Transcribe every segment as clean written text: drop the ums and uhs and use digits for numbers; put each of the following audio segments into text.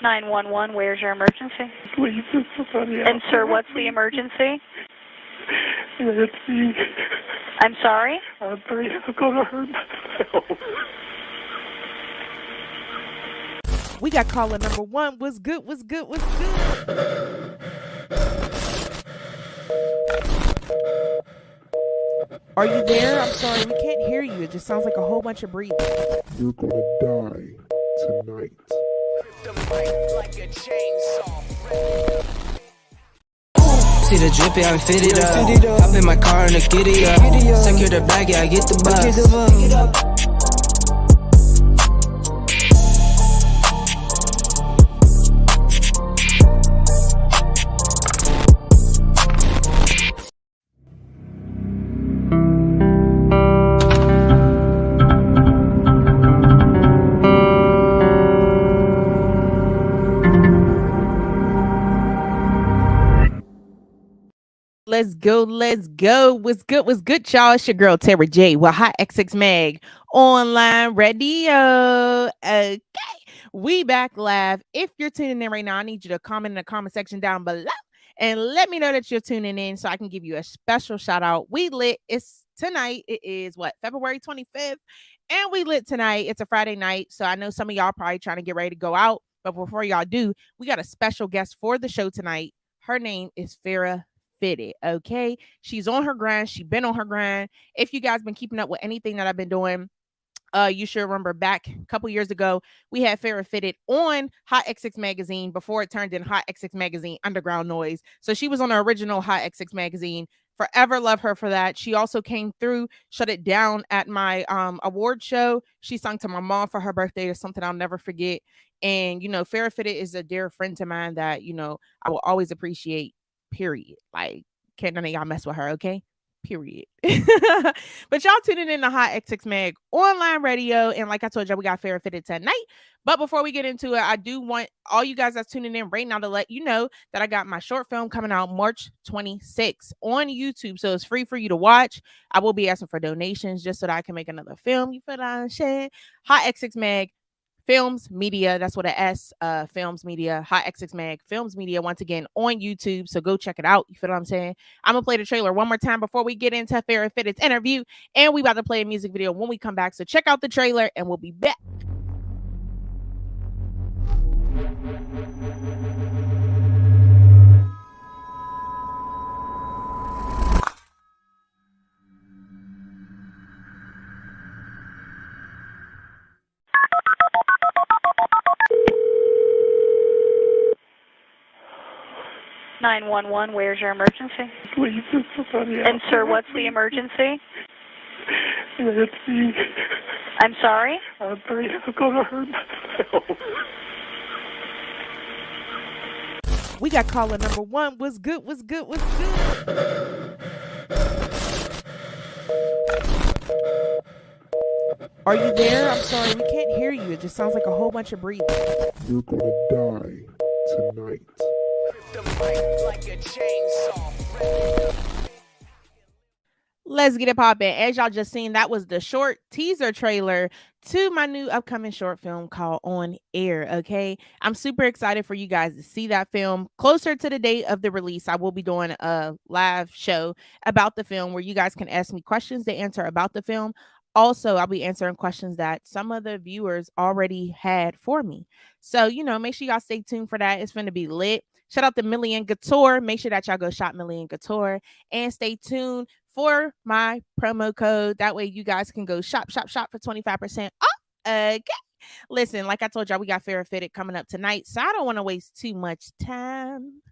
911, where's your emergency? Please, there's somebody out And sir, there. what's the emergency? It's me. I'm sorry? I'm gonna hurt myself. We got caller number one. What's good? What's good? What's good? Are you there? I'm sorry, we can't hear you. It just sounds like a whole bunch of breathing. You're gonna die tonight. See the drip, yeah, I'm fitted up. Hop in my car and I get it up. Secure the bag, yeah, I get the bus. Let's go. Let's go. What's good? What's good, y'all? It's your girl, Tara J. with HotxxMag Online Radio. Okay. We back live. If you're tuning in right now, I need you to comment in the comment section down below and let me know that you're tuning in so I can give you a special shout out. We lit. It's tonight. It is what? February 25th. And we lit tonight. It's a Friday night. So I know some of y'all probably trying to get ready to go out. But before y'all do, we got a special guest for the show tonight. Her name is Pharah Phitted. Okay, she's on her grind. She's been on her grind. If you guys been keeping up with anything that I've been doing, you should remember back a couple years ago we had Pharah Phitted on HotxX Magazine before it turned in HotxX Magazine Underground Noise. So she was on the original HotxX Magazine. Forever love her for that. She also came through, shut it down at my award show. She sung to my mom for her birthday. It's something I'll never forget. And you know, Pharah Phitted is a dear friend to mine that I will always appreciate. Period. Like, can't none of y'all mess with her, okay? Period. But y'all tuning in to HotxX Mag Online Radio, and like I told y'all, we got Pharah Phitted tonight. But before we get into it, I do want all you guys that's tuning in right now to let you know that I got my short film coming out March 26th on YouTube, so it's free for you to watch. I will be asking for donations just so that I can make another film. You feel what I'm saying? HotxX Mag Films Media, that's what a S, Films Media, HotxXMag Films Media, once again on YouTube. So go check it out. You feel what I'm saying? I'm gonna play the trailer one more time before we get into Pharah Phitted's interview, and we about to play a music video when we come back. So check out the trailer, and we'll be back. "911, where's your emergency?" Please, there's somebody out And sir, there. what's the emergency? It's me. I'm sorry? I'm gonna hurt myself. We got caller number one. What's good? What's good? What's good? Are you there? I'm sorry, we can't hear you. It just sounds like a whole bunch of breathing. You're gonna die tonight. Let's get it poppin'. As y'all just seen, that was the short teaser trailer to my new upcoming short film called On Air. Okay, I'm super excited for you guys to see that film. Closer to the date of the release, I will be doing a live show about the film where you guys can ask me questions to answer about the film. Also, I'll be answering questions that some of the viewers already had for me. So, make sure y'all stay tuned for that. It's going to be lit. Shout out to Million Couture. Make sure that y'all go shop Million Couture and stay tuned for my promo code. That way you guys can go shop for 25% off. Okay. Listen, like I told y'all, we got Pharah Phitted coming up tonight, so I don't want to waste too much time.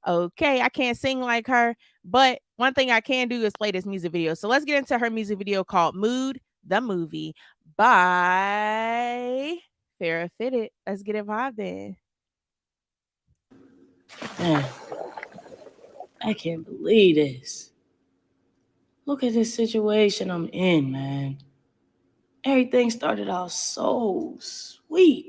Okay, I can't sing like her, but one thing I can do is play this music video. So let's get into her music video called Mood, the Movie by Pharah Phitted. Let's get it vibing. Man, I can't believe this. Look at this situation I'm in, man. Everything started out so sweet.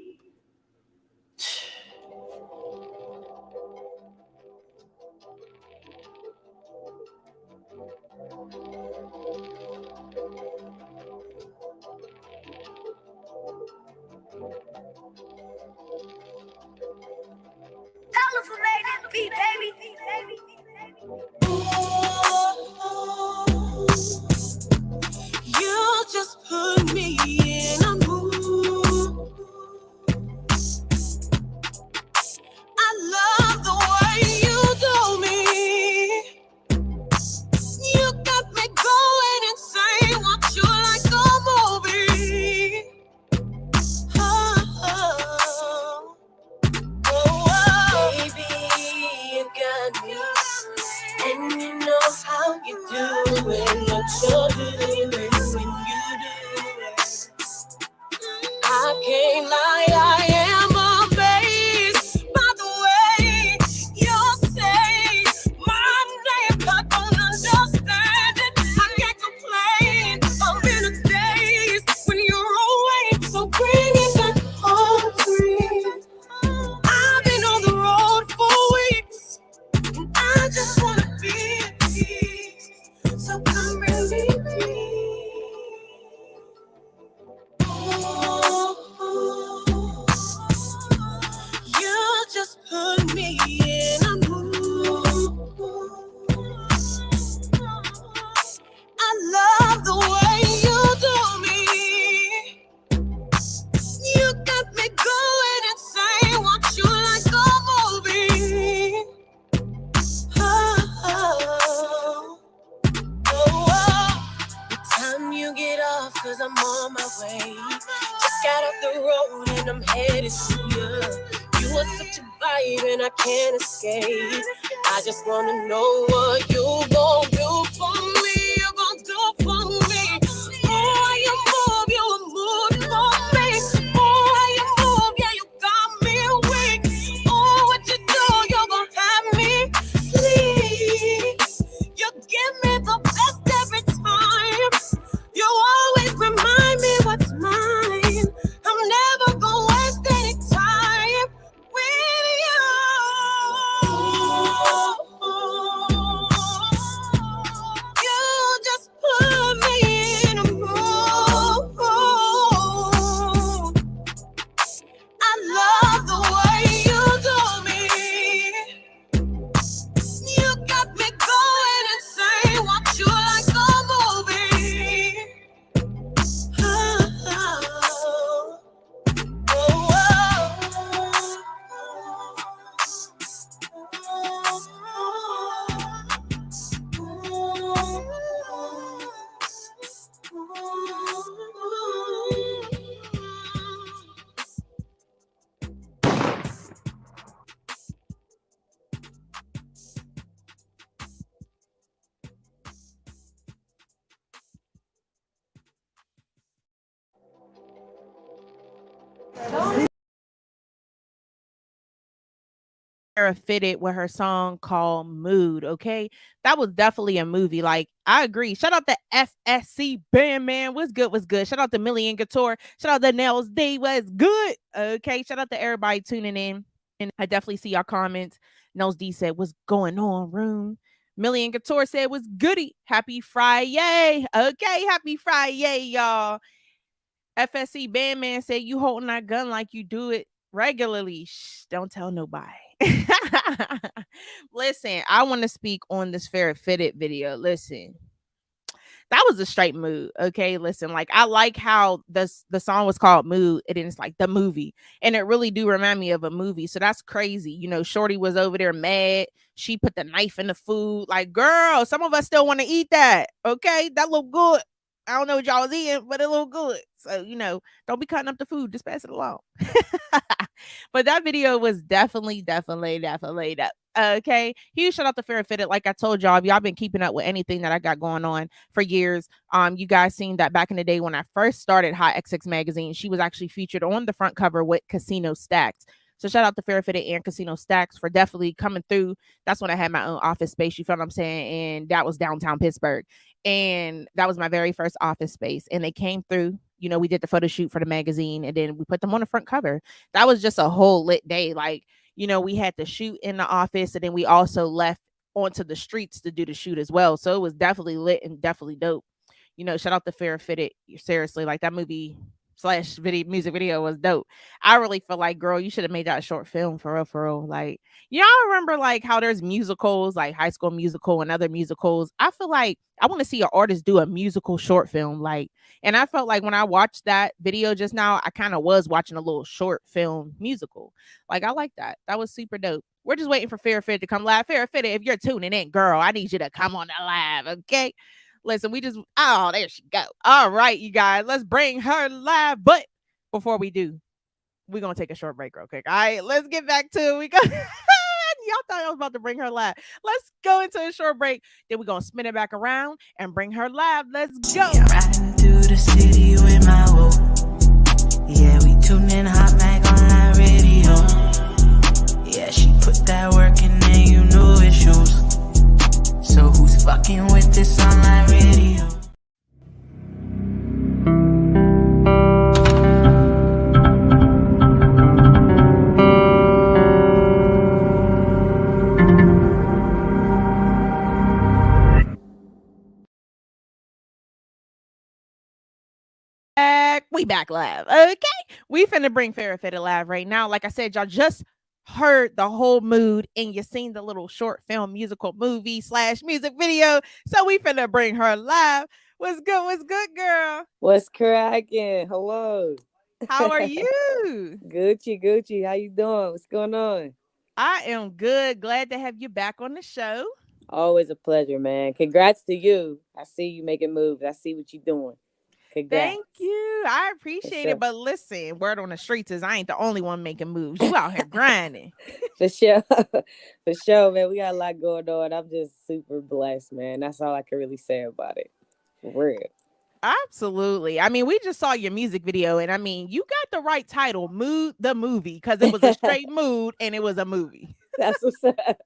Got off the road and I'm headed to you. You are such a vibe and I can't escape. I just wanna know what you gon' do for me. You gon' do for me. Oh, you move for me. Oh, you move, yeah, you got me weak. Oh, what you do, you gon' have me sleep. You give me the best every time. You always remind me what's mine. I'm never gonna waste any time with you. You just put me in a mood. I love the way you do me. You got me going insane. Watch you like a movie. Pharah Phitted with her song called Mood. Okay, that was definitely a movie. Like, I agree. Shout out to FSC Band Man. What's good? What's good? Shout out to Millie and Couture. Shout out to Nels D. What's good? Okay, shout out to everybody tuning in. And I definitely see your comments. Nels D said, "What's going on, room?" Millie and Couture said, "Was goody? Happy Friday." Okay, happy Friday, y'all. FSC Bandman said, "You holding that gun like you do it regularly. Shh, don't tell nobody." Listen, I want to speak on this Pharah Phitted video. Listen, that was a straight mood. Okay, listen, like, I like how the song was called Mood, and it's like the movie, and it really do remind me of a movie. So that's crazy. You know, Shorty was over there mad. She put the knife in the food. Like, girl, some of us still want to eat that. Okay, that look good. I don't know what y'all was eating, but it looked good. So, you know, don't be cutting up the food. Just pass it along. But that video was definitely that. Okay. Huge shout out to Pharah Phitted. Like I told y'all, if y'all been keeping up with anything that I got going on for years, you guys seen that back in the day when I first started Hot XX Magazine, she was actually featured on the front cover with Casino Stacks. So shout out to Pharah Phitted and Casino Stacks for definitely coming through. That's when I had my own office space. You feel what I'm saying? And that was downtown Pittsburgh. And that was my very first office space. And they came through. You know, we did the photo shoot for the magazine, and then we put them on the front cover. That was just a whole lit day. Like, you know, we had to shoot in the office, and then we also left onto the streets to do the shoot as well. So it was definitely lit and definitely dope. You know, shout out to Pharah Phitted. Seriously, like, that movie slash music video was dope. I really feel like, girl, you should have made that a short film for real, for real. Like, y'all remember like how there's musicals, like High School Musical and other musicals. I feel like I want to see an artist do a musical short film. Like, and I felt like when I watched that video just now, I kind of was watching a little short film musical. Like, I like that. That was super dope. We're just waiting for Pharah Phitted to come live. Pharah Phitted, if you're tuning in, girl, I need you to come on the live, okay? Listen, there she go. All right, you guys, let's bring her live. But before we do, we're going to take a short break real quick. All right, let's get back to it. We go. Y'all thought I was about to bring her live. Let's go into a short break. Then we're going to spin it back around and bring her live. Let's go. Yeah, riding through the city with my woe. Yeah, we tuned in Hot Mag Online Radio. Yeah, she put that work in there, you know it shows. So who's fucking with this online radio? We back live. Okay. We finna bring Pharah Phitted live right now. Like I said, y'all just heard the whole mood and you seen the little short film musical movie slash music video. So we finna bring her live. What's good? What's good, girl? What's cracking? Hello. How are you? Gucci. How you doing? What's going on? I am good. Glad to have you back on the show. Always a pleasure, man. Congrats to you. I see you making moves. I see what you're doing. Congrats. Thank you. I appreciate sure. it. But listen, word on the streets is I ain't the only one making moves. You out here grinding. For sure. For sure, man. We got a lot going on. I'm just super blessed, man. That's all I can really say about it. For real. Absolutely. I mean, we just saw your music video, and I mean, you got the right title, Mood the Movie, because it was a straight mood and it was a movie. That's what's up.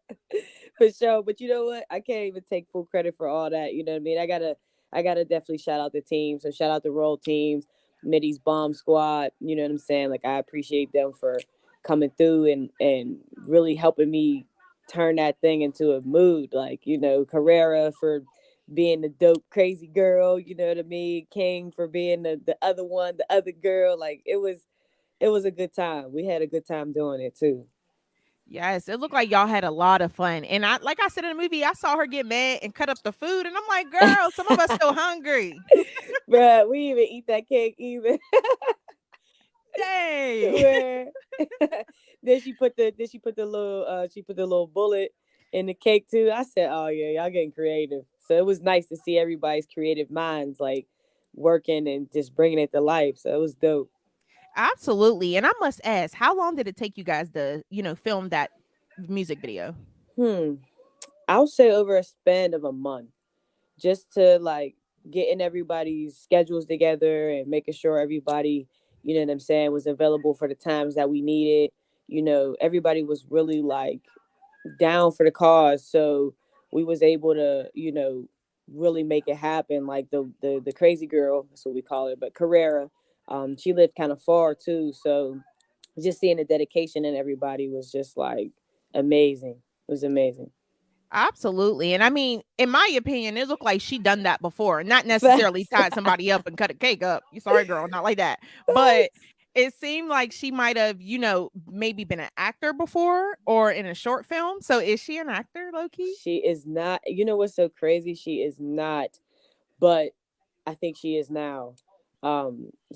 For sure. But you know what? I can't even take full credit for all that. You know what I mean? I gotta definitely shout out the team. So shout out the role teams, Mitty's Bomb Squad. You know what I'm saying? Like I appreciate them for coming through and really helping me turn that thing into a mood. Like, Carrera for being the dope crazy girl, you know what I mean? King for being the other one, the other girl. Like it was a good time. We had a good time doing it too. Yes, it looked like y'all had a lot of fun. And like I said in the movie, I saw her get mad and cut up the food. And I'm like, girl, some of us still hungry. Bruh, we didn't even eat that cake either. Dang. Where then she put the little bullet in the cake too. I said, oh yeah, y'all getting creative. So it was nice to see everybody's creative minds like working and just bringing it to life. So it was dope. Absolutely. And I must ask, how long did it take you guys to, film that music video? I'll say over a span of a month, just to like getting everybody's schedules together and making sure everybody, you know what I'm saying, was available for the times that we needed. Everybody was really like down for the cause, so we was able to, really make it happen. Like the crazy girl, that's what we call her, but Carrera, she lived kind of far too, so just seeing the dedication in everybody was just like amazing. It was amazing. Absolutely. And I mean, in my opinion, it looked like she done that before. Not necessarily Facts. tied somebody up and cut a cake up. You sorry, girl, not like that. But it seemed like she might have, maybe been an actor before or in a short film. So is she an actor, low key? She is not. You know what's so crazy? She is not, but I think she is now.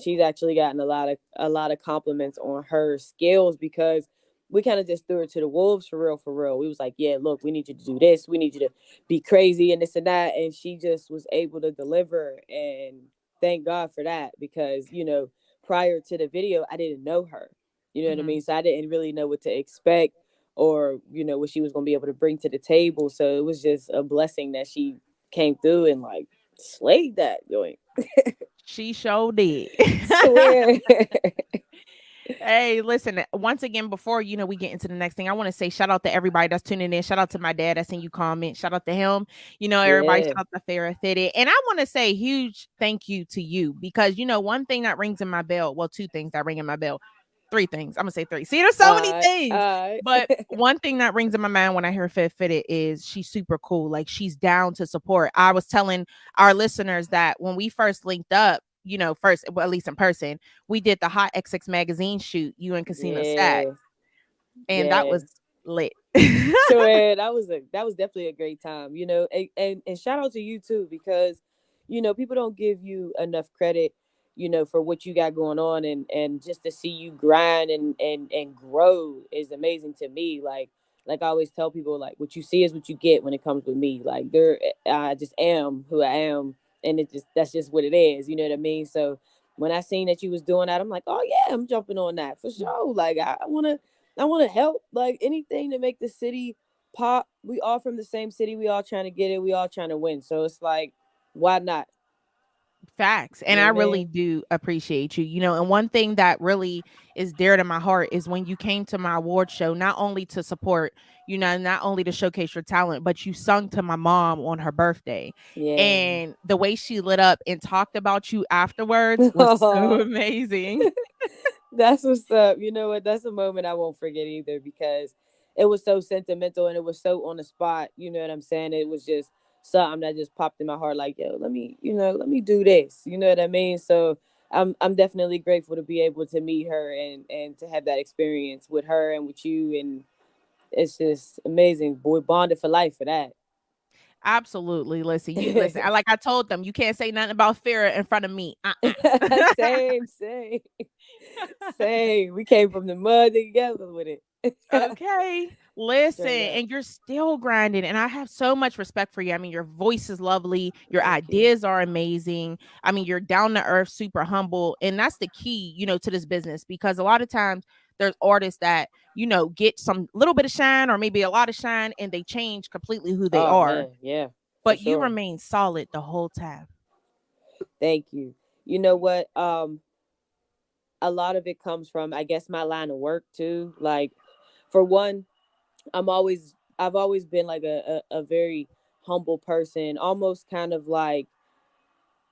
She's actually gotten a lot of compliments on her skills because we kind of just threw her to the wolves for real, for real. We was like, yeah, look, we need you to do this, we need you to be crazy and this and that, and she just was able to deliver, and thank God for that because prior to the video, I didn't know her. You know what I Mm-hmm. mean? So I didn't really know what to expect or what she was going to be able to bring to the table. So it was just a blessing that she came through and like slayed that joint. She sure did. Swear. Hey, listen, once again, before we get into the next thing, I want to say shout out to everybody that's tuning in. Shout out to my dad. I seen you comment. Shout out to him. Everybody, Yeah. shout out to Pharah Phitted. And I want to say huge thank you to you because one thing that rings in my bell, well, two things that ring in my bell, three things. I'm gonna say three. See, there's so many things. Alright. But one thing that rings in my mind when I hear Fitted is she's super cool. Like she's down to support. I was telling our listeners that when we first linked up, first, well, at least in person, we did the Hot XX magazine shoot, you and Casino Stack. Yeah. And that Yeah. was lit. Sure, that was definitely a great time, and shout out to you too because people don't give you enough credit, for what you got going on, and just to see you grind and grow is amazing to me. Like I always tell people, like what you see is what you get when it comes with me. Like I just am who I am, and that's just what it is. You know what I mean? So when I seen that you was doing that, I'm like, oh yeah, I'm jumping on that for sure. Like I want to help, like anything to make the city pop. We all from the same city. We all trying to get it. We all trying to win. So it's like, why not? Facts. And You I know what I really mean? do appreciate you. And one thing that really is dear to my heart is when you came to my award show, not only to support, not only to showcase your talent, but you sung to my mom on her birthday. Yeah. And the way she lit up and talked about you afterwards was so amazing. That's what's up. You know what? That's a moment I won't forget either because it was so sentimental and it was so on the spot. You know what I'm saying? It was just something that just popped in my heart. Like, yo, let me do this. You know what I mean? So I'm definitely grateful to be able to meet her and to have that experience with her and with you. And it's just amazing. Boy, bonded for life for that. Absolutely. Listen. Like I told them, you can't say nothing about Farah in front of me. Same, same, same. We came from the mud together with it. Okay. Listen, Straight up. and you're still grinding. And I have so much respect for you. I mean, your voice is lovely. Your Thank you. ideas are amazing. I mean, you're down to earth, super humble. And that's the key, to this business, because a lot of times there's artists that, get some little bit of shine or maybe a lot of shine and they change completely who they Oh are. man, yeah, for But you sure. remain solid the whole time. Thank you. You know what? A lot of it comes from, I guess, my line of work too. Like, for one, I've always been like a very humble person, almost kind of like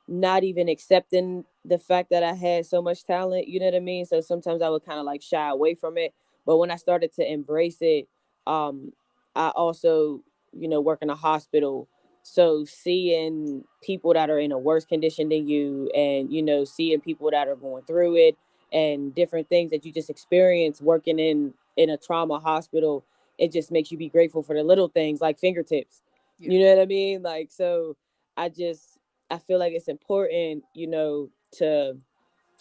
not even accepting the fact that I had so much talent, you know what I mean? So sometimes I would kind of like shy away from it. But when I started to embrace it, um, I also, work in a hospital. So seeing people that are in a worse condition than you and, seeing people that are going through it and different things that you just experience working in a trauma hospital, it just makes you be grateful for the little things like fingertips. Yeah. You know what I mean? Like, so I just I feel like it's important, to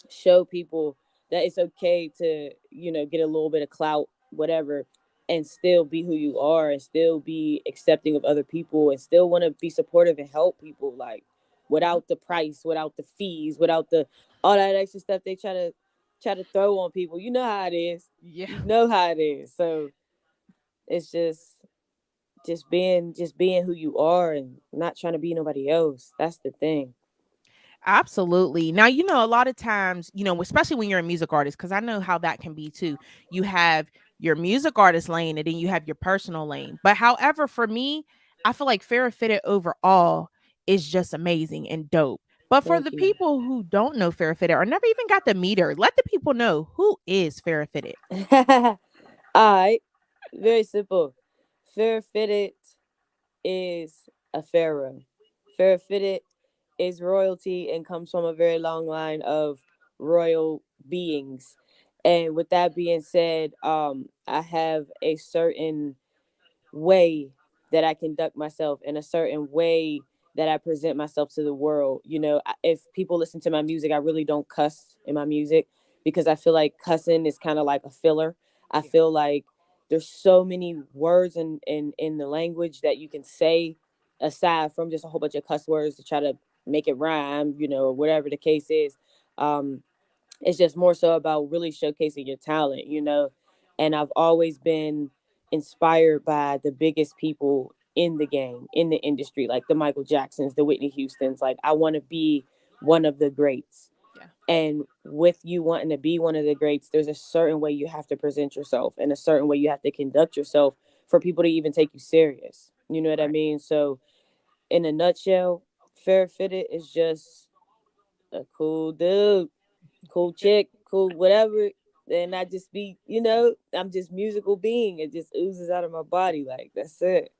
show people that it's okay to, get a little bit of clout, whatever, and still be who you are and still be accepting of other people and still want to be supportive and help people, like, Yeah. without the price, without the fees, without the all that extra stuff they try to throw on people. You know how it is. Yeah. You know how it is. So it's just being who you are and not trying to be nobody else. That's the thing. Absolutely. Now, a lot of times, especially when you're a music artist, because I know how that can be too. You have your music artist lane and then you have your personal lane. But however, for me, I feel like Farrah Fitted overall is just amazing and dope. But for Thank the you. people who don't know Farrah Fitted or never even got to meet her, let the people know who is Farrah Fitted. All right. Very simple. Pharah Phitted is a pharaoh. Pharah Phitted is royalty and comes from a very long line of royal beings. And with that being said, I have a certain way that I conduct myself in a certain way that I present myself to the world. If people listen to my music, I really don't cuss in my music because I feel like cussing is kind of like a filler. I Yeah. feel like there's so many words in the language that you can say aside from just a whole bunch of cuss words to try to make it rhyme, or whatever the case is. Um, it's just more so about really showcasing your talent. And I've always been inspired by the biggest people in the game, in the industry, like the Michael Jacksons, the Whitney Houstons. Like, I want to be one of the greats. Yeah. And with you wanting to be one of the greats, there's a certain way you have to present yourself and a certain way you have to conduct yourself for people to even take you serious. You know what I Right. mean? So, in a nutshell, Fair Fitted is just a cool dude, cool chick, cool whatever. And I just be, I'm just musical being. It just oozes out of my body. Like, that's it.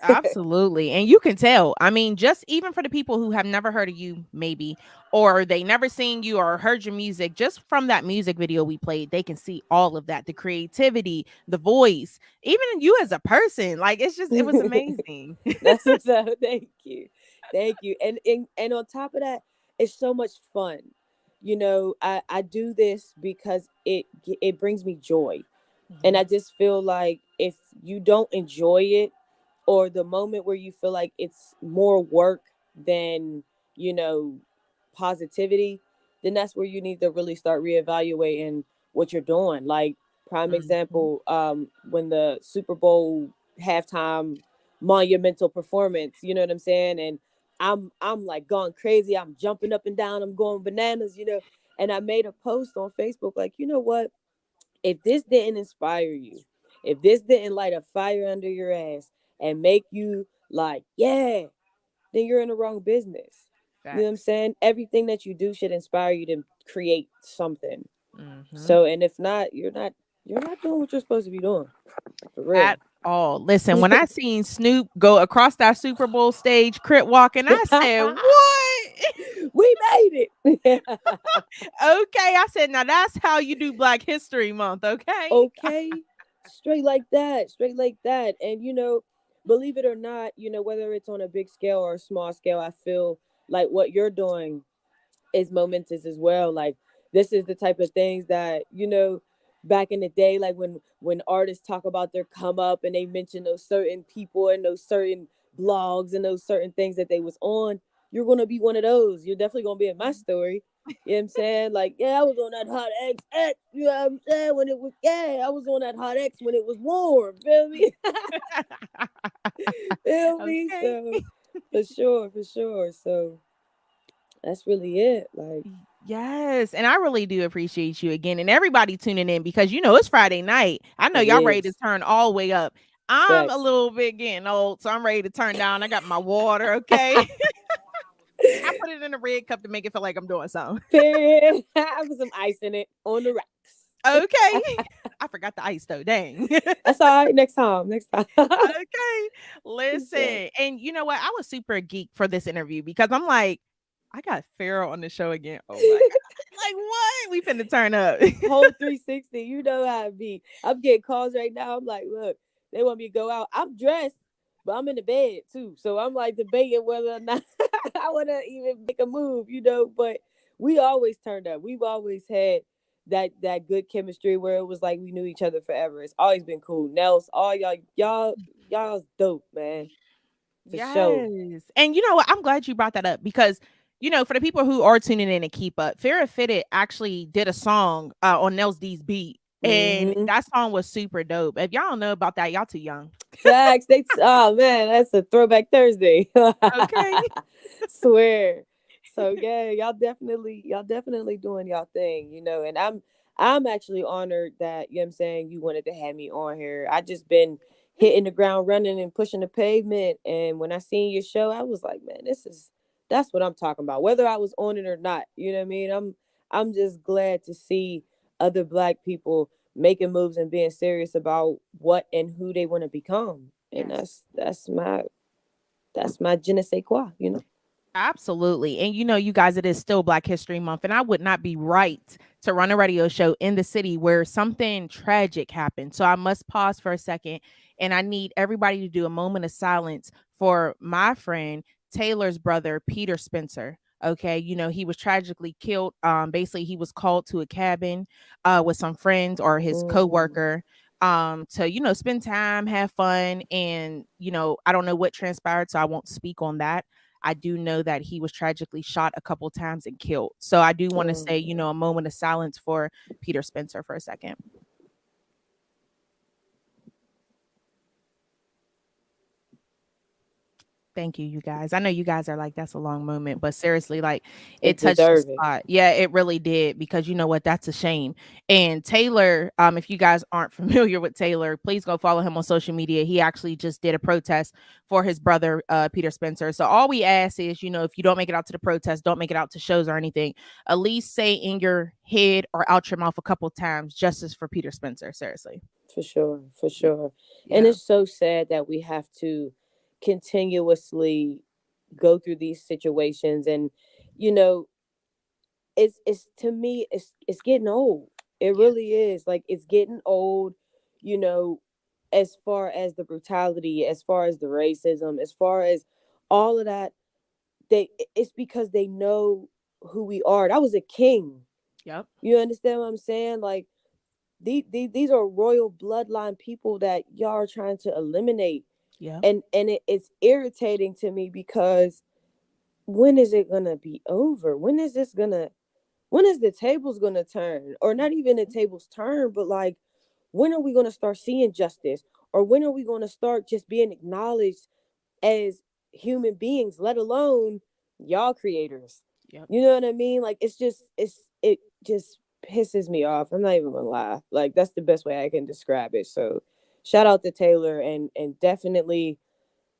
Absolutely. And you can tell. I mean, just even for the people who have never heard of you, maybe, or they never seen you or heard your music, just from that music video we played, they can see all of that, the creativity, the voice, even you as a person. Like, it was amazing. That's what's up. Thank you. Thank you. And on top of that, it's so much fun. I do this because it brings me joy. And Mhm. I just feel like if you don't enjoy it, or the moment where you feel like it's more work than, you know, positivity, then that's where you need to really start reevaluating what you're doing. Like, prime Mhm. example, when the Super Bowl halftime monumental performance, you know what I'm saying? And I'm like going crazy. I'm jumping up and down. I'm going bananas. And I made a post on Facebook like, you know what? If this didn't inspire you, if this didn't light a fire under your ass and make you like, yeah, then you're in the wrong business. You know what I'm Facts. saying? Everything that you do should inspire you to create something. Mhm. So, and if not, you're not doing what you're supposed to be doing. For At real. all. Listen, when I seen Snoop go across that Super Bowl stage, crit walking, I said, "What?" We made it. Okay, I said, "Now that's how you do Black History Month." Okay. Okay, straight like that, straight like that. And believe it or not, whether it's on a big scale or a small scale, I feel like what you're doing is momentous as well. Like, this is the type of things that, back in the day, like when artists talk about their come up and they mention those certain people and those certain blogs and those certain things that they was on, you're gonna be one of those. You're definitely gonna be in my story. You know what I'm saying? Like, yeah, I was on that Hot X, you know what I'm saying? I was on that Hot X when it was warm. Feel me? Feel me? Okay. So for sure. So that's really it. Like, Yes, and I really do appreciate you again and everybody tuning in because it's Friday night. I know it y'all ready to is. turn all the way up. I'm a Facts. little bit getting old, so I'm ready to turn down. I got my water, okay? I put it in a red cup to make it feel like I'm doing something. Period. I put some ice in it on the rocks. Okay. I forgot the ice though. Dang. That's all right. Next time. Okay. Listen. And you know what? I was super geek for this interview because I'm like, I got Pharah on the show again. Oh my God. Like what? We finna turn up. Whole 360. You know how it be. I'm getting calls right now. I'm like, look, they want me to go out. I'm dressed, but I'm in the bed too. So I'm like debating whether or not I want to even make a move, but we always turned up. We've always had that good chemistry where it was like we knew each other forever. It's always been cool. Nels, all y'all's dope, man. For sure. Yes. And you know what? I'm glad you brought that up because, for the people who are tuning in and keep up, Pharah Phitted actually did a song on Nels D's beat. And Mm-hmm. that song was super dope. If y'all don't know about that, y'all too young. Facts. Oh man, that's a throwback Thursday. Okay. Swear. So yeah, y'all definitely doing y'all thing, and I'm actually honored that, you know what I'm saying, you wanted to have me on here. I just been hitting the ground running and pushing the pavement. And when I seen your show, I was like, man, that's what I'm talking about. Whether I was on it or not, you know what I mean? I'm just glad to see other Black people making moves and being serious about what and who they want to become. And Yes. that's my je ne sais quoi. Absolutely. And you guys, it is still Black History Month, and I would not be right to run a radio show in the city where something tragic happened. So I must pause for a second, and I need everybody to do a moment of silence for my friend Taylor's brother, Peter Spencer. Okay, he was tragically killed. Basically, he was called to a cabin with some friends or his Mm. coworker to spend time, have fun, and I don't know what transpired, so I won't speak on that. I do know that he was tragically shot a couple times and killed. So I do want to say, Oh. a moment of silence for Peter Spencer for a second. Thank you, you guys. I know you guys are like, that's a long moment, but seriously, like it It touched the deserve it. spot. Yeah, it really did because you know what? That's a shame. And Taylor, if you guys aren't familiar with Taylor, please go follow him on social media. He actually just did a protest for his brother, Peter Spencer. So all we ask is, if you don't make it out to the protest, don't make it out to shows or anything, at least say in your head or out your mouth a couple times, justice for Peter Spencer. Seriously. For sure. For sure. And Yeah. it's so sad that we have to continuously go through these situations. And you know it's to me, it's getting old. It Yeah. really is. Like, it's getting old, you know as far as the brutality, as far as the racism, as far as all of that. It's because they know who we are. That was a king. Yep. You understand what I'm saying? Like, these are royal bloodline people that y'all are trying to eliminate. Yeah. And it's irritating to me because when is it gonna be over? When is the tables gonna turn? Or not even the tables turn, but like, when are we gonna start seeing justice? Or when are we gonna start just being acknowledged as human beings, let alone y'all creators? Yep. You know what I mean? Like, it just pisses me off. I'm not even gonna lie. Like, that's the best way I can describe it. So shout out to Taylor, and definitely,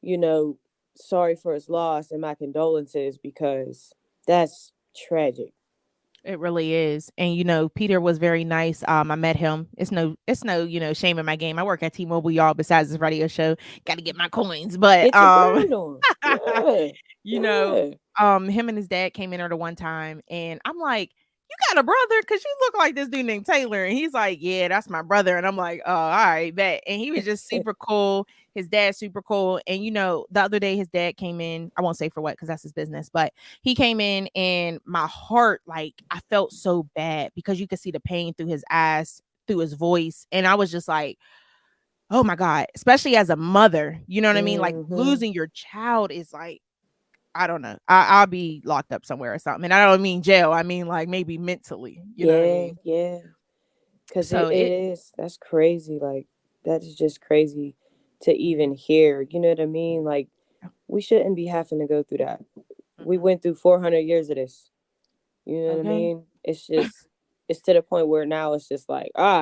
you know, sorry for his loss and my condolences, because that's tragic. It really is. And Peter was very nice. I met him. It's no, shame in my game. I work at T-Mobile, y'all, besides this radio show. Gotta get my coins. But Get your grind on. Yeah. you know, Yeah. him and his dad came in there the one time and I'm like, you got a brother? Because you look like this dude named Taylor. And he's like, yeah, that's my brother. And I'm like, oh, all right, bet. And he was just super cool. His dad's super cool. And, you know, the other day his dad came in. I won't say for what, because that's his business. But he came in and my heart, like, I felt so bad because you could see the pain through his eyes, through his voice. And I was just like, oh my God, especially as a mother, you know what I mean? Like losing your child is like, I don't know. I'll be locked up somewhere or something. And I don't mean jail. I mean like maybe mentally. You know what I mean? Yeah. Because So it is. That's crazy. Like, that is just crazy to even hear. You know what I mean? Like, we shouldn't be having to go through that. We went through 400 years of this. You know what I mean? It's just, it's to the point where now it's just like, all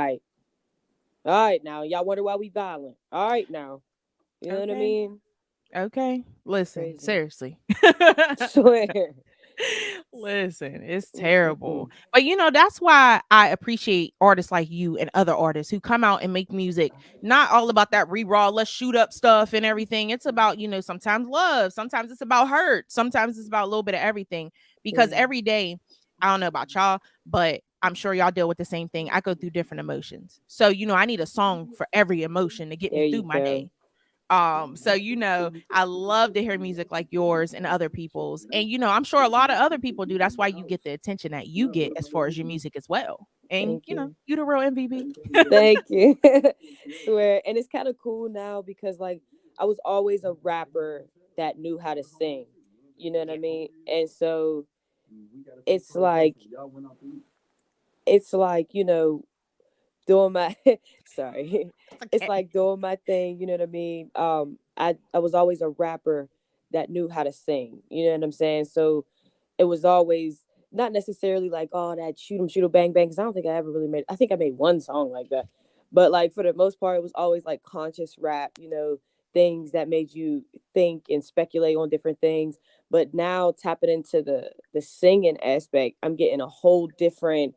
right, now y'all wonder why we violent. All right, now, you know what I mean? Okay. Listen, Crazy. seriously. Swear. Listen, it's terrible. But you know, that's why I appreciate artists like you and other artists who come out and make music, not all about that re-raw, let's shoot up stuff and everything. It's about, you know, sometimes love, sometimes it's about hurt, sometimes it's about a little bit of everything. Because every day, I don't know about y'all, but I'm sure y'all deal with the same thing. I go through different emotions. So, you know, I need a song for every emotion to get me through my day. So you know, I love to hear music like yours and other people's. And you know, I'm sure a lot of other people do. That's why you get the attention that you get as far as your music as well. And you know, you the real MVP. Thank you. Swear. And it's kind of cool now because like I was always a rapper that knew how to sing. You know what I mean? And so it's like you know, doing my sorry. It's like doing my thing, you know what I mean? I was always a rapper that knew how to sing. You know what I'm saying? So it was always not necessarily like, oh, that shoot 'em bang bang, because I don't think I ever really made, I think I made one song like that. But like for the most part, it was always like conscious rap, you know, things that made you think and speculate on different things. But now tapping into the singing aspect, I'm getting a whole different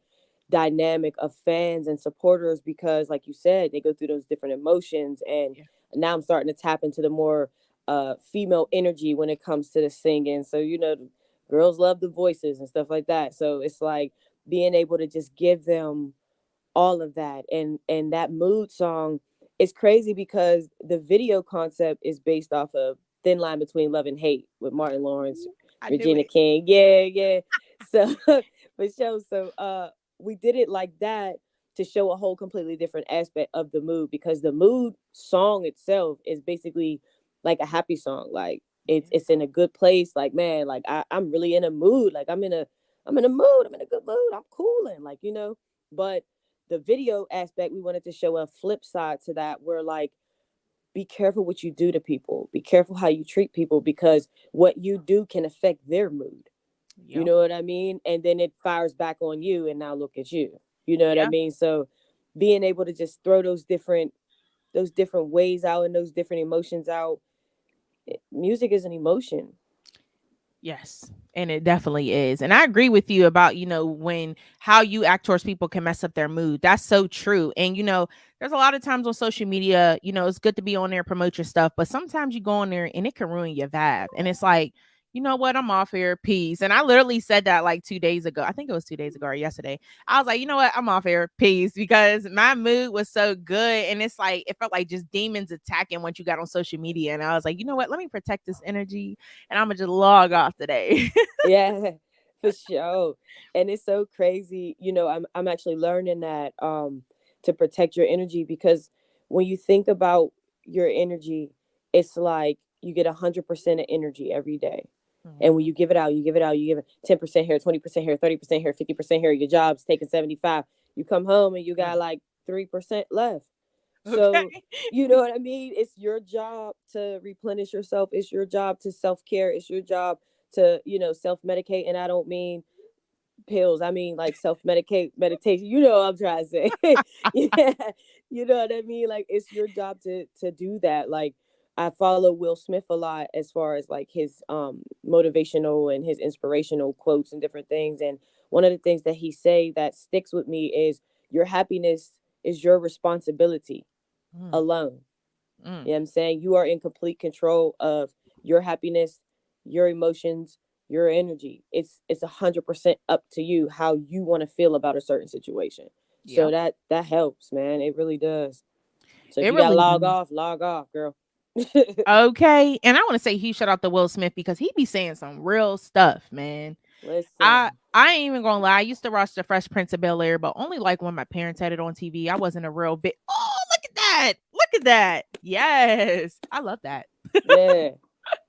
dynamic of fans and supporters because like you said, they go through those different emotions. And now I'm starting to tap into the more female energy when it comes to the singing. So, you know, girls love the voices and stuff like that. So it's like being able to just give them all of that. And that mood song is crazy because the video concept is based off of Thin Line Between Love and Hate with Martin Lawrence, Regina King. Yeah. So for sure. So we did it like that to show a whole completely different aspect of the mood, because the mood song itself is basically like a happy song. Like it's in a good place. Like, man, like I'm really in a mood. Like I'm in a mood. I'm in a good mood. I'm cooling. Like, you know, but the video aspect, we wanted to show a flip side to that where like, be careful what you do to people. Be careful how you treat people, because what you do can affect their mood. You know what I mean? And then it fires back on you, and now look at you. You know what I mean? So being able to just throw those different ways out and those different emotions out. Music is an emotion. Yes, and it definitely is. And I agree with you about, you know, when how you act towards people can mess up their mood. That's so true. And, you know, there's a lot of times on social media, you know, it's good to be on there, promote your stuff, but sometimes you go on there and it can ruin your vibe. And it's like, you know what, I'm off here, peace. And I literally said that like 2 days ago. I think it was 2 days ago or yesterday. I was like, you know what, I'm off here, peace, because my mood was so good. And it's like, it felt like just demons attacking once you got on social media. And I was like, you know what, let me protect this energy and I'm gonna just log off today. Yeah, for sure. And it's so crazy. You know, I'm actually learning that to protect your energy, because when you think about your energy, it's like you get 100% of energy every day. And when you give it out, you give it 10% here, 20% here, 30% here, 50% here. Your job's taking 75. You come home and you got like 3% left. So, you know what I mean? It's your job to replenish yourself. It's your job to self-care. It's your job to, you know, self-medicate. And I don't mean pills. I mean like self-medicate meditation. You know what I'm trying to say. Yeah. You know what I mean? Like it's your job to do that. Like I follow Will Smith a lot as far as like his motivational and his inspirational quotes and different things. And one of the things that he say that sticks with me is your happiness is your responsibility alone. You know what I'm saying? You are in complete control of your happiness, your emotions, your energy. It's 100% up to you how you want to feel about a certain situation. So Yep. that helps, man. It really does. So if It you got really does. log off, girl. Okay. And I want to say huge shout out to Will Smith because he be saying some real stuff, man. I Listen. I ain't even gonna lie. I used to watch the Fresh Prince of Bel Air, but only like when my parents had it on TV. I wasn't a real big. Oh, look at that! Look at that! Yes, I love that. Yeah.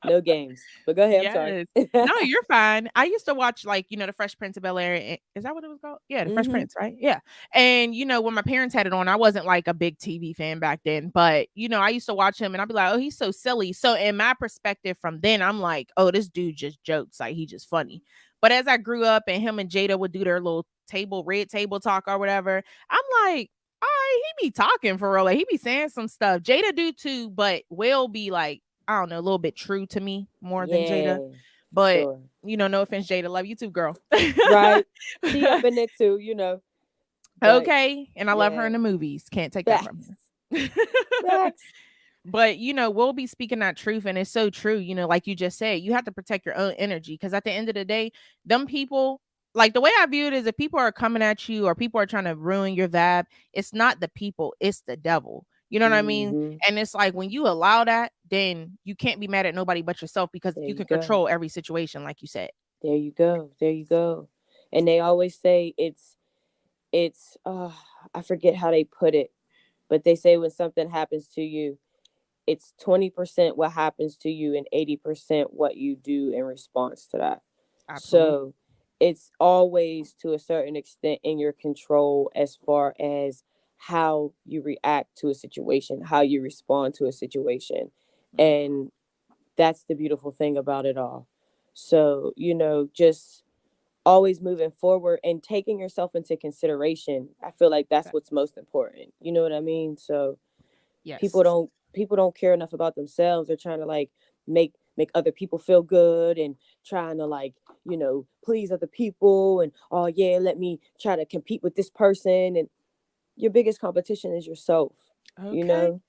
No games. But go ahead. I'm sorry. Yes. No, you're fine. I used to watch like, the Fresh Prince of Bel-Air. Is that what it was called? Yeah, the Fresh Hmm. Prince, right? Yeah. And when my parents had it on, I wasn't like a big TV fan back then, but I used to watch him and I'd be like, "Oh, he's so silly." So in my perspective from then, I'm like, "Oh, this dude just jokes. Like he just funny." But as I grew up and him and Jada would do their little red table talk or whatever, I'm like, all right, he be talking for real. Like he be saying some stuff. Jada do too, but Will be like, I don't know, a little bit true to me more than Yeah, Jada. for But sure. no offense, Jada. Love you too, girl. Right. She up in it too, But Okay. And I love her yeah. in the movies. Can't take that from Facts. her. Facts. But we'll be speaking that truth, and it's so true. Like you just said, you have to protect your own energy because at the end of the day, them people, like the way I view it is, if people are coming at you or people are trying to ruin your vibe, it's not the people, it's the devil. You know what I mean? Hmm. And it's like when you allow that, then you can't be mad at nobody but yourself because There you you can go. control every situation, like you said. There you go. There you go. And they always say it's I forget how they put it, but they say when something happens to you, it's 20% what happens to you and 80% what you do in response to that. Absolutely. So it's always to a certain extent in your control as far as how you react to a situation, how you respond to a situation. And that's the beautiful thing about it all. So, just always moving forward and taking yourself into consideration. I feel like that's what's most important. You know what I mean? So Yes. people don't care enough about themselves. They're trying to like make other people feel good and trying to like please other people, and oh yeah, let me try to compete with this person, and your biggest competition is yourself. you Okay. know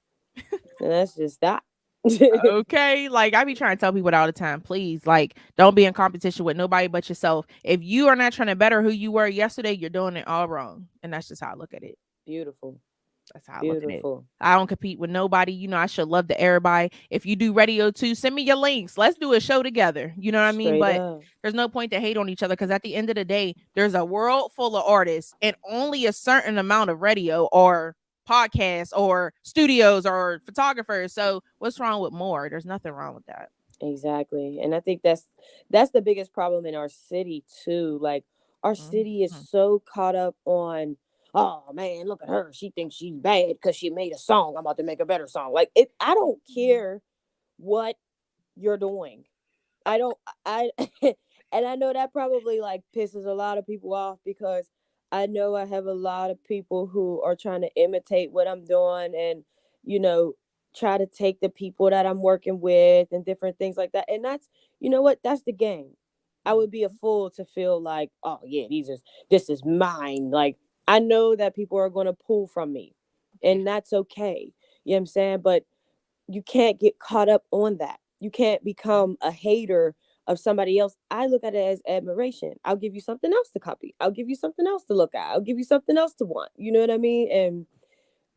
and that's just that. Okay. Like I be trying to tell people all the time, please, like, don't be in competition with nobody but yourself. If you are not trying to better who you were yesterday, you're doing it all wrong. And that's just how I look at it. Beautiful. That's how I look at it. Beautiful. I don't compete with nobody. I should love to everybody. If you do radio too, send me your links. Let's do a show together. You know what I mean? Straight But up. there's no point to hate on each other because at the end of the day, there's a world full of artists and only a certain amount of radio or podcasts or studios or photographers. So what's wrong with more? There's nothing wrong with that. Exactly. And I think that's the biggest problem in our city too. Like our city is Mhm. so caught up on, oh man, look at her. She thinks she's bad because she made a song. I'm about to make a better song. Like I don't care what you're doing. I don't I and I know that probably like pisses a lot of people off because I know I have a lot of people who are trying to imitate what I'm doing and you know try to take the people that I'm working with and different things like that. And that's what? That's the game. I would be a fool to feel like, oh yeah, this is mine. Like I know that people are going to pull from me Yeah. and that's okay. You know what I'm saying? But you can't get caught up on that. You can't become a hater of somebody else. I look at it as admiration. I'll give you something else to copy. I'll give you something else to look at. I'll give you something else to want. You know what I mean? And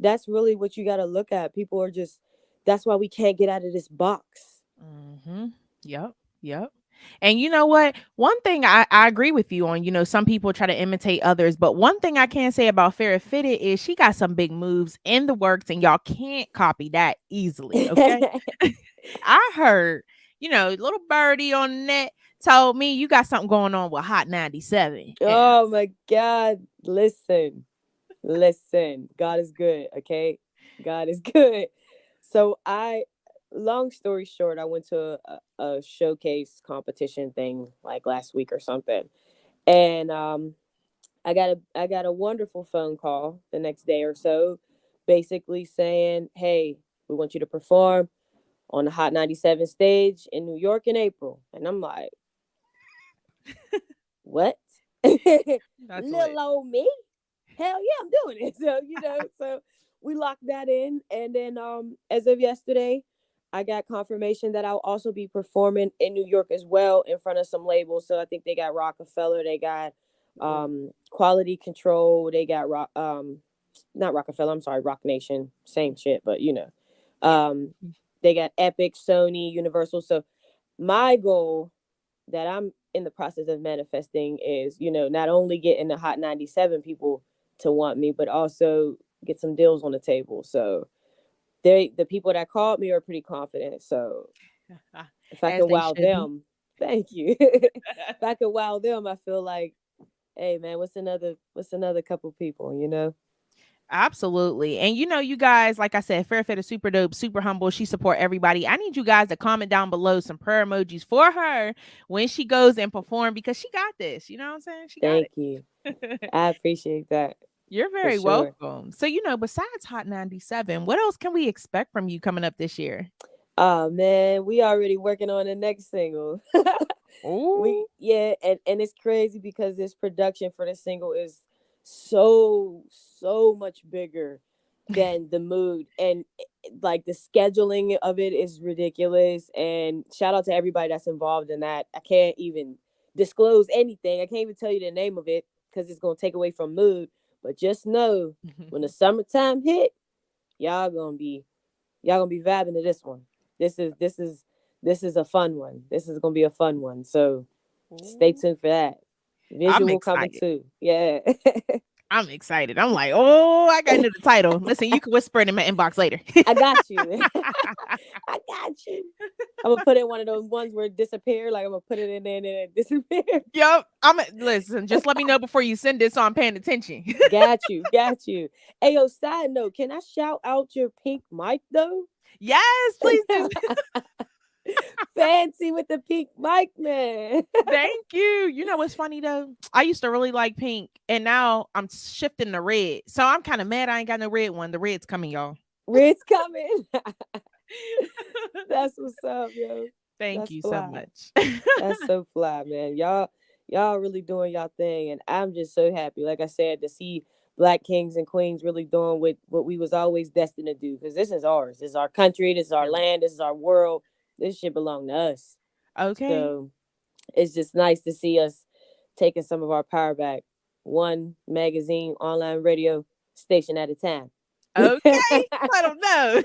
that's really what you got to look at. People are just, that's why we can't get out of this box. Mm-hmm. Yep. Yep. And you know what? One thing I agree with you on, some people try to imitate others, but one thing I can say about Farrah Fitted is she got some big moves in the works and y'all can't copy that easily. Okay. I heard, little birdie on the net told me you got something going on with Hot 97. Yeah. Oh my God. Listen. God is good. Okay. God is good. So long story short, I went to a showcase competition thing like last week or something. And I got a wonderful phone call the next day or so, basically saying, "Hey, we want you to perform on the Hot 97 stage in New York in April." And I'm like, "What? That's lit. Little old me? Hell yeah, I'm doing it." So, so we locked that in. And then as of yesterday, I got confirmation that I'll also be performing in New York as well in front of some labels. So I think they got Rockefeller, they got Quality Control, they got not Rockefeller, I'm sorry, Rock Nation, same shit, but they got Epic, Sony, Universal. So my goal that I'm in the process of manifesting is, not only getting the Hot 97 people to want me, but also get some deals on the table. So the people that called me are pretty confident. So if I As can they wow should be. them, thank you. If I can wow them, I feel like, hey man, what's another couple people, Absolutely. And you guys, like I said, Pharah Phitted is super dope, super humble. She support everybody. I need you guys to comment down below some prayer emojis for her when she goes and perform, because she got this. You know what I'm saying? She got Thank you. I appreciate that. You're For very sure. welcome. So, besides Hot 97, what else can we expect from you coming up this year? Oh man, we already working on the next single. Oh, And it's crazy because this production for the single is so much bigger than the mood, and like the scheduling of it is ridiculous. And shout out to everybody that's involved in that. I can't even disclose anything. I can't even tell you the name of it because it's gonna take away from mood. But just know when the summertime hit, y'all gonna be vibing to this one. This is a fun one. This is gonna be a fun one. So stay tuned for that. Visual coming too. Yeah. I'm excited. I'm like, oh, I got to know the title. Listen, you can whisper it in my inbox later. I got you. I got you. I'm gonna put in one of those ones where it disappear. Like I'm gonna put it in there and then it disappear. Yep. Listen, just let me know before you send it so I'm paying attention. Got you. Hey, yo, side note, can I shout out your pink mic though? Yes, please do. Fancy with the pink mic, man. Thank you. You know what's funny though? I used to really like pink, and now I'm shifting to red. So I'm kind of mad I ain't got no red one. The red's coming, y'all. Red's coming. That's what's up, yo. Thank you fly. so much. That's so fly, man. Y'all really doing y'all thing, and I'm just so happy. Like I said, to see Black kings and queens really doing what we was always destined to do. Because this is ours. This is our country. This is our land. This is our world. This shit belong to us. Okay. So it's just nice to see us taking some of our power back, one magazine, online radio station at a time. Okay. I don't know.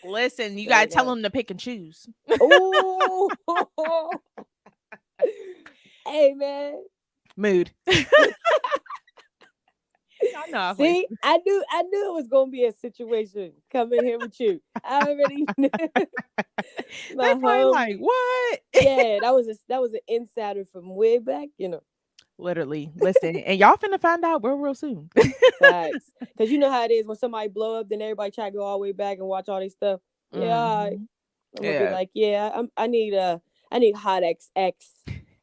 Listen, you gotta tell them to pick and choose. Oh, hey man, mood. I See, I knew it was gonna be a situation coming here with you. I already knew. My home, like what? Yeah, that was an insider from way back, Literally, listen, and y'all finna find out real soon. Facts, because you know how it is when somebody blow up, then everybody try to go all the way back and watch all this stuff. Yeah, I'm gonna be like, yeah, I need HotxX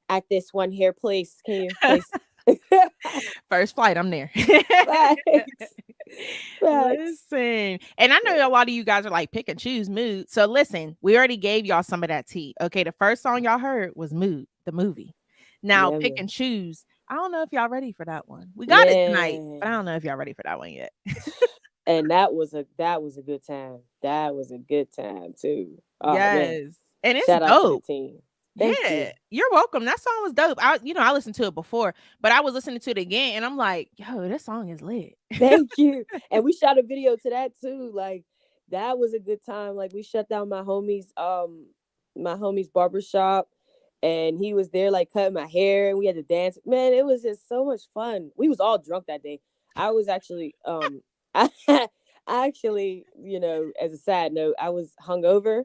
at this one here, please. Can you please? First flight, I'm there. Listen, and I know a lot of you guys are like pick and choose mood. So listen, we already gave y'all some of that tea. Okay, the first song y'all heard was Mood, the movie. Now pick and choose. I don't know if y'all ready for that one. We got it tonight, but I don't know if y'all ready for that one yet. And that was a good time. That was a good time too. Oh, yes, man. And it's shout dope. Out to the team. Thank you. You're welcome. That song was dope. I listened to it before, but I was listening to it again, and I'm like, yo, this song is lit. Thank you. And we shot a video to that too. Like that was a good time. Like we shut down my homie's barbershop, and he was there like cutting my hair, and we had to dance. Man, it was just so much fun. We was all drunk that day. I was actually I actually, as a side note, I was hungover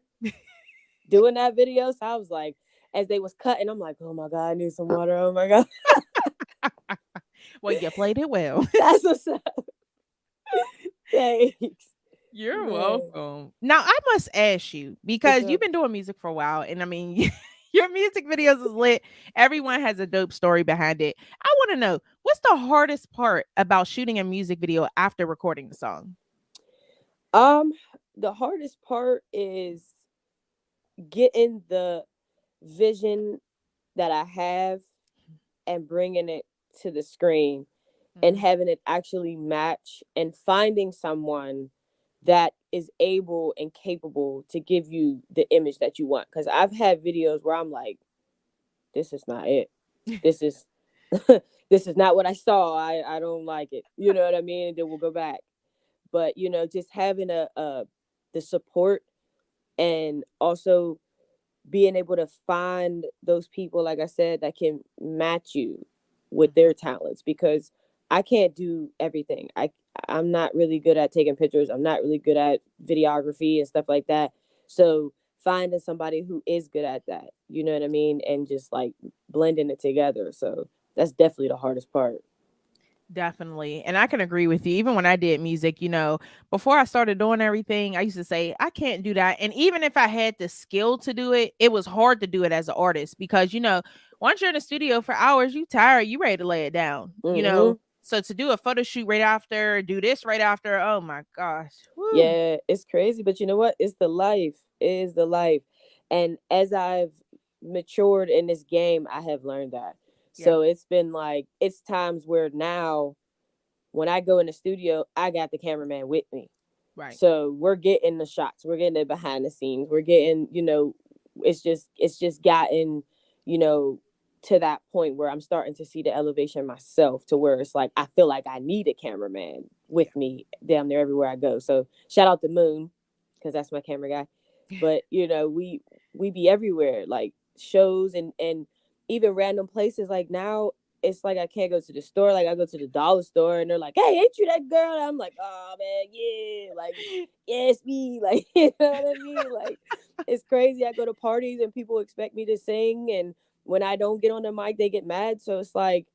doing that video. So I was like, as they was cutting, I'm like, oh my God, I need some water. Oh my God. Well, you played it well. That's what's up. Thanks. You're welcome. Now, I must ask you, because you've been doing music for a while, and I mean, your music videos is lit. Everyone has a dope story behind it. I want to know, what's the hardest part about shooting a music video after recording the song? The hardest part is getting the vision that I have and bringing it to the screen and having it actually match, and finding someone that is able and capable to give you the image that you want. Because I've had videos where I'm like, this is not it. This is this is not what I saw. I don't like it. You know what I mean? And then we'll go back. But just having the support, and also being able to find those people, like I said, that can match you with their talents, because I can't do everything. I'm not really good at taking pictures. I'm not really good at videography and stuff like that. So finding somebody who is good at that, you know what I mean? And just like blending it together. So that's definitely the hardest part. Definitely. And I can agree with you. Even when I did music, before I started doing everything, I used to say, I can't do that. And even if I had the skill to do it, it was hard to do it as an artist because, once you're in the studio for hours, you tired, you ready to lay it down, So to do a photo shoot right after, do this right after, oh my gosh. Woo. Yeah, it's crazy. But you know what? It's the life. It is the life. And as I've matured in this game, I have learned that. So it's been like, it's times where now when I go in the studio, I got the cameraman with me. Right. So we're getting the shots, we're getting it behind the scenes, we're getting, it's just gotten, to that point where I'm starting to see the elevation myself, to where it's like, I feel like I need a cameraman with me down there everywhere I go. So shout out to Moon, because that's my camera guy. But, we be everywhere, like shows and even random places. Like now it's like I can't go to the store. Like I go to the dollar store and they're like, hey, ain't you that girl? And I'm like, oh man, yeah, like, yeah, it's me. Like, you know what I mean? Like, it's crazy. I go to parties and people expect me to sing, and when I don't get on the mic, they get mad. So it's like,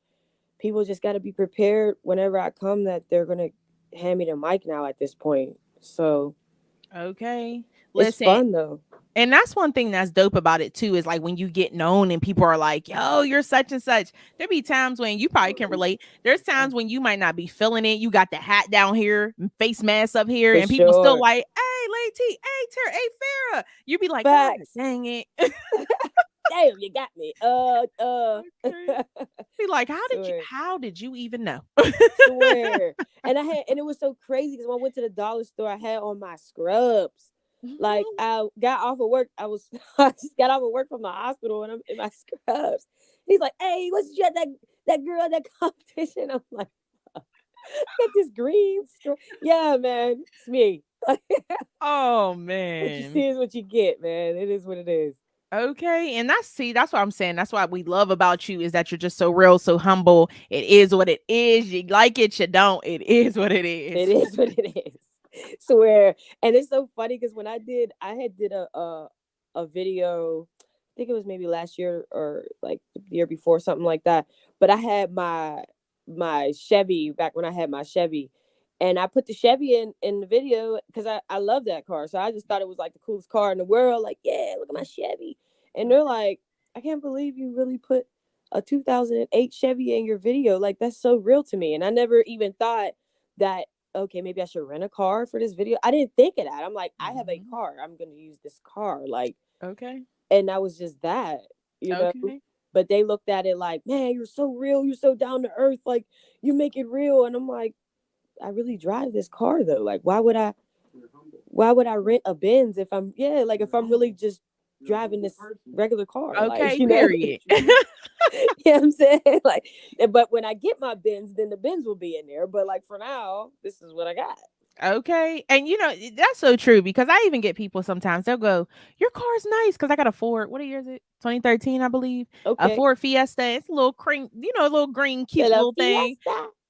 people just got to be prepared whenever I come that they're going to hand me the mic now at this point. So okay. It's Listen, fun though. And that's one thing that's dope about it too, is like when you get known and people are like, yo, you're such and such. There be times when you probably can relate. There's times when you might not be feeling it. You got the hat down here, face mask up here, For and people still sure. like, hey, Lady, hey, Farah. You be like, Facts. God, dang it. Damn, you got me. Okay. Be like, how did you even know? Swear. And it was so crazy because when I went to the dollar store, I had on my scrubs. Like I got off of work. I just got off of work from the hospital and I'm in my scrubs. He's like, hey, what's you at that girl at that competition? I'm like, I got this green scrub. Yeah, man, it's me. Oh man. What you see is what you get, man. It is what it is. Okay. And that's what I'm saying. That's what we love about you, is that you're just so real, so humble. It is what it is. You like it, you don't. It is what it is. It is what it is. Swear. And it's so funny because when I had did a video, I think it was maybe last year or like the year before, something like that. But I had my Chevy back when I had my Chevy, and I put the Chevy in the video because I love that car. So I just thought it was like the coolest car in the world. Like, yeah, look at my Chevy. And they're like, I can't believe you really put a 2008 Chevy in your video. Like, that's so real to me. And I never even thought that, okay, maybe I should rent a car for this video. I didn't think of that. I'm like, I have a car. I'm going to use this car. Like, okay. And that was just that, know? But they looked at it like, man, you're so real. You're so down to earth. Like, you make it real. And I'm like, I really drive this car though. Like, why would I rent a Benz if I'm really just driving this regular car? Okay, like, period. You know what I'm saying? Like, but when I get my Benz, then the Benz will be in there. But like for now, this is what I got. Okay. And that's so true, because I even get people sometimes, they'll go, your car's nice, because I got a Ford. What year is it? 2013, I believe. Okay. A Ford Fiesta. It's a little cream, a little green, cute little thing.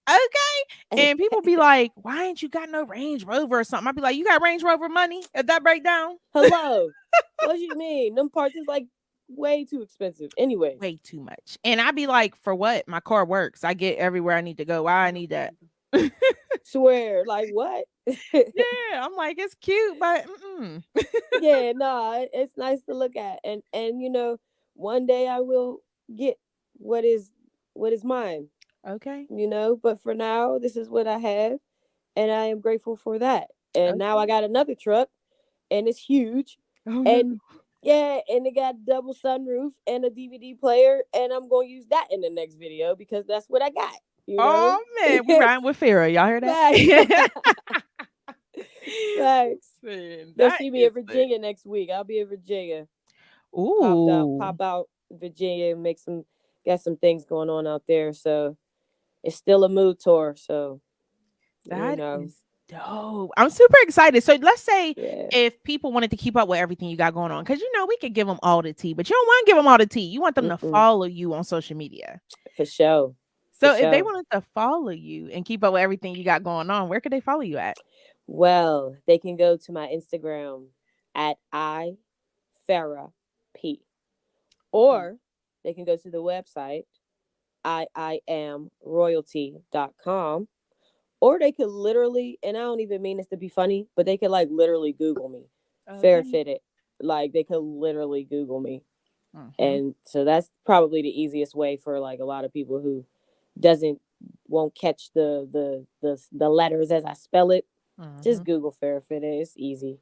Okay. And people be like, why ain't you got no Range Rover or something? I'd be like, you got Range Rover money if that break down? Hello. What do you mean? Them parts is like way too expensive. Anyway. Way too much. And I'd be like, for what? My car works. I get everywhere I need to go. Why I need that? Swear. Like what? Yeah. I'm like, it's cute, but yeah, no, it's nice to look at. And one day I will get what is mine. Okay. But for now, this is what I have, and I am grateful for that. And now I got another truck, and it's huge. And yeah, and it got double sunroof and a DVD player, and I'm going to use that in the next video because that's what I got. Oh man, we riding with Farah. Y'all hear that? Thanks. Man, They'll that see me in is lit. Virginia next week. I'll be in Virginia. Ooh, Pop out Virginia and got some things going on out there. So it's still a mood tour. So that is dope. I'm super excited. So let's say yeah. if people wanted to keep up with everything you got going on, because we could give them all the tea, but you don't want to give them all the tea. You want them to follow you on social media. For sure. So if they wanted to follow you and keep up with everything you got going on, where could they follow you at? Well, they can go to my Instagram at Pharah P. Or they can go to the website iamroyalty.com. Or they could literally, and I don't even mean this to be funny, but they could like literally Google me. Pharah Phitted. Like they could literally Google me. And so that's probably the easiest way for like a lot of people who won't catch the letters as I spell it. Just Google Pharah Phitted. It's easy.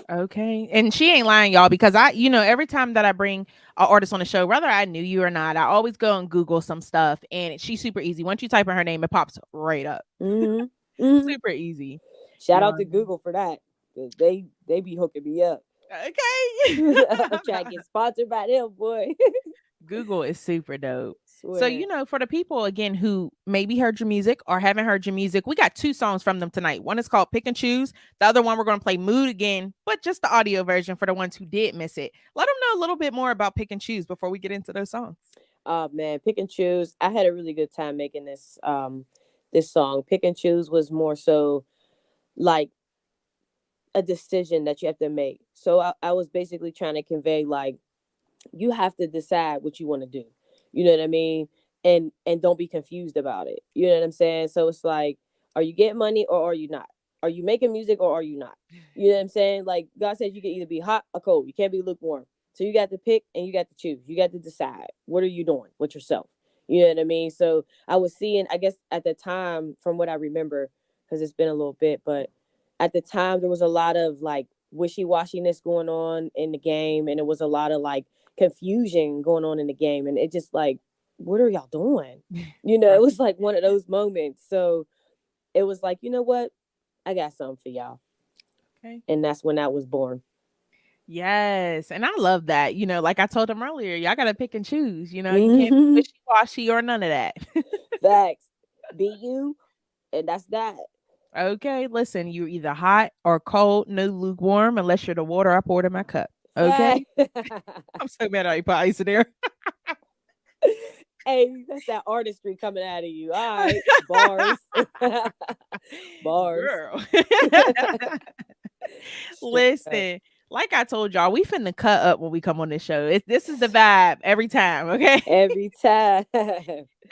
Okay. And she ain't lying, y'all, because every time that I bring an artist on the show, whether I knew you or not, I always go and Google some stuff, and she's super easy. Once you type in her name, it pops right up. Super easy. Shout out to Google for that. They be hooking me up. Okay. I'm trying to get sponsored by them, boy. Google is super dope. So, for the people, again, who maybe heard your music or haven't heard your music, we got 2 songs from them tonight. One is called Pick and Choose. The other one, we're going to play Mood again, but just the audio version for the ones who did miss it. Let them know a little bit more about Pick and Choose before we get into those songs. Oh, man, Pick and Choose. I had a really good time making this song. Pick and Choose was more so like a decision that you have to make. So I was basically trying to convey, like, you have to decide what you want to do. You know what I mean? And don't be confused about it. You know what I'm saying? So it's like, are you getting money or are you not? Are you making music or are you not? You know what I'm saying? Like God says you can either be hot or cold. You can't be lukewarm. So you got to pick and you got to choose. You got to decide. What are you doing with yourself? You know what I mean? So I was seeing, I guess at the time, from what I remember, because it's been a little bit, but at the time there was a lot of like wishy-washiness going on in the game. And it was a lot of like confusion going on in the game. And it just like, what are y'all doing? It was like one of those moments. So it was like, you know what? I got something for y'all. Okay. And that's when that was born. Yes. And I love that. Like I told them earlier, y'all got to pick and choose. You can't be wishy-washy or none of that. Facts. Be you. And that's that. Okay. Listen, you're either hot or cold, no lukewarm, unless you're the water I poured in my cup. Okay. I'm so mad I put ice in there. Hey, that's that artistry coming out of you. All right. Bars. Bars. Girl. Listen, like I told y'all, we finna cut up when we come on this show. this is the vibe every time, okay? Every time.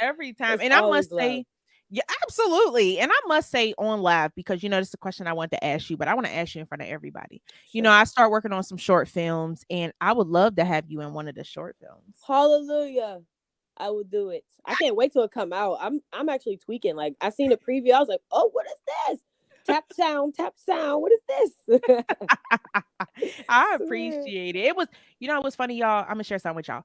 Every time. It's and I must love. say, yeah, absolutely. And I must say on live, because this is a question I want to ask you, but I want to ask you in front of everybody. Sure. I start working on some short films, and I would love to have you in one of the short films. Hallelujah. I will do it. I can't wait till it come out. I'm actually tweaking. Like I seen a preview. I was like, oh, what is this? Tap sound. What is this? I appreciate it. It was, it was funny, y'all. I'm gonna share something with y'all.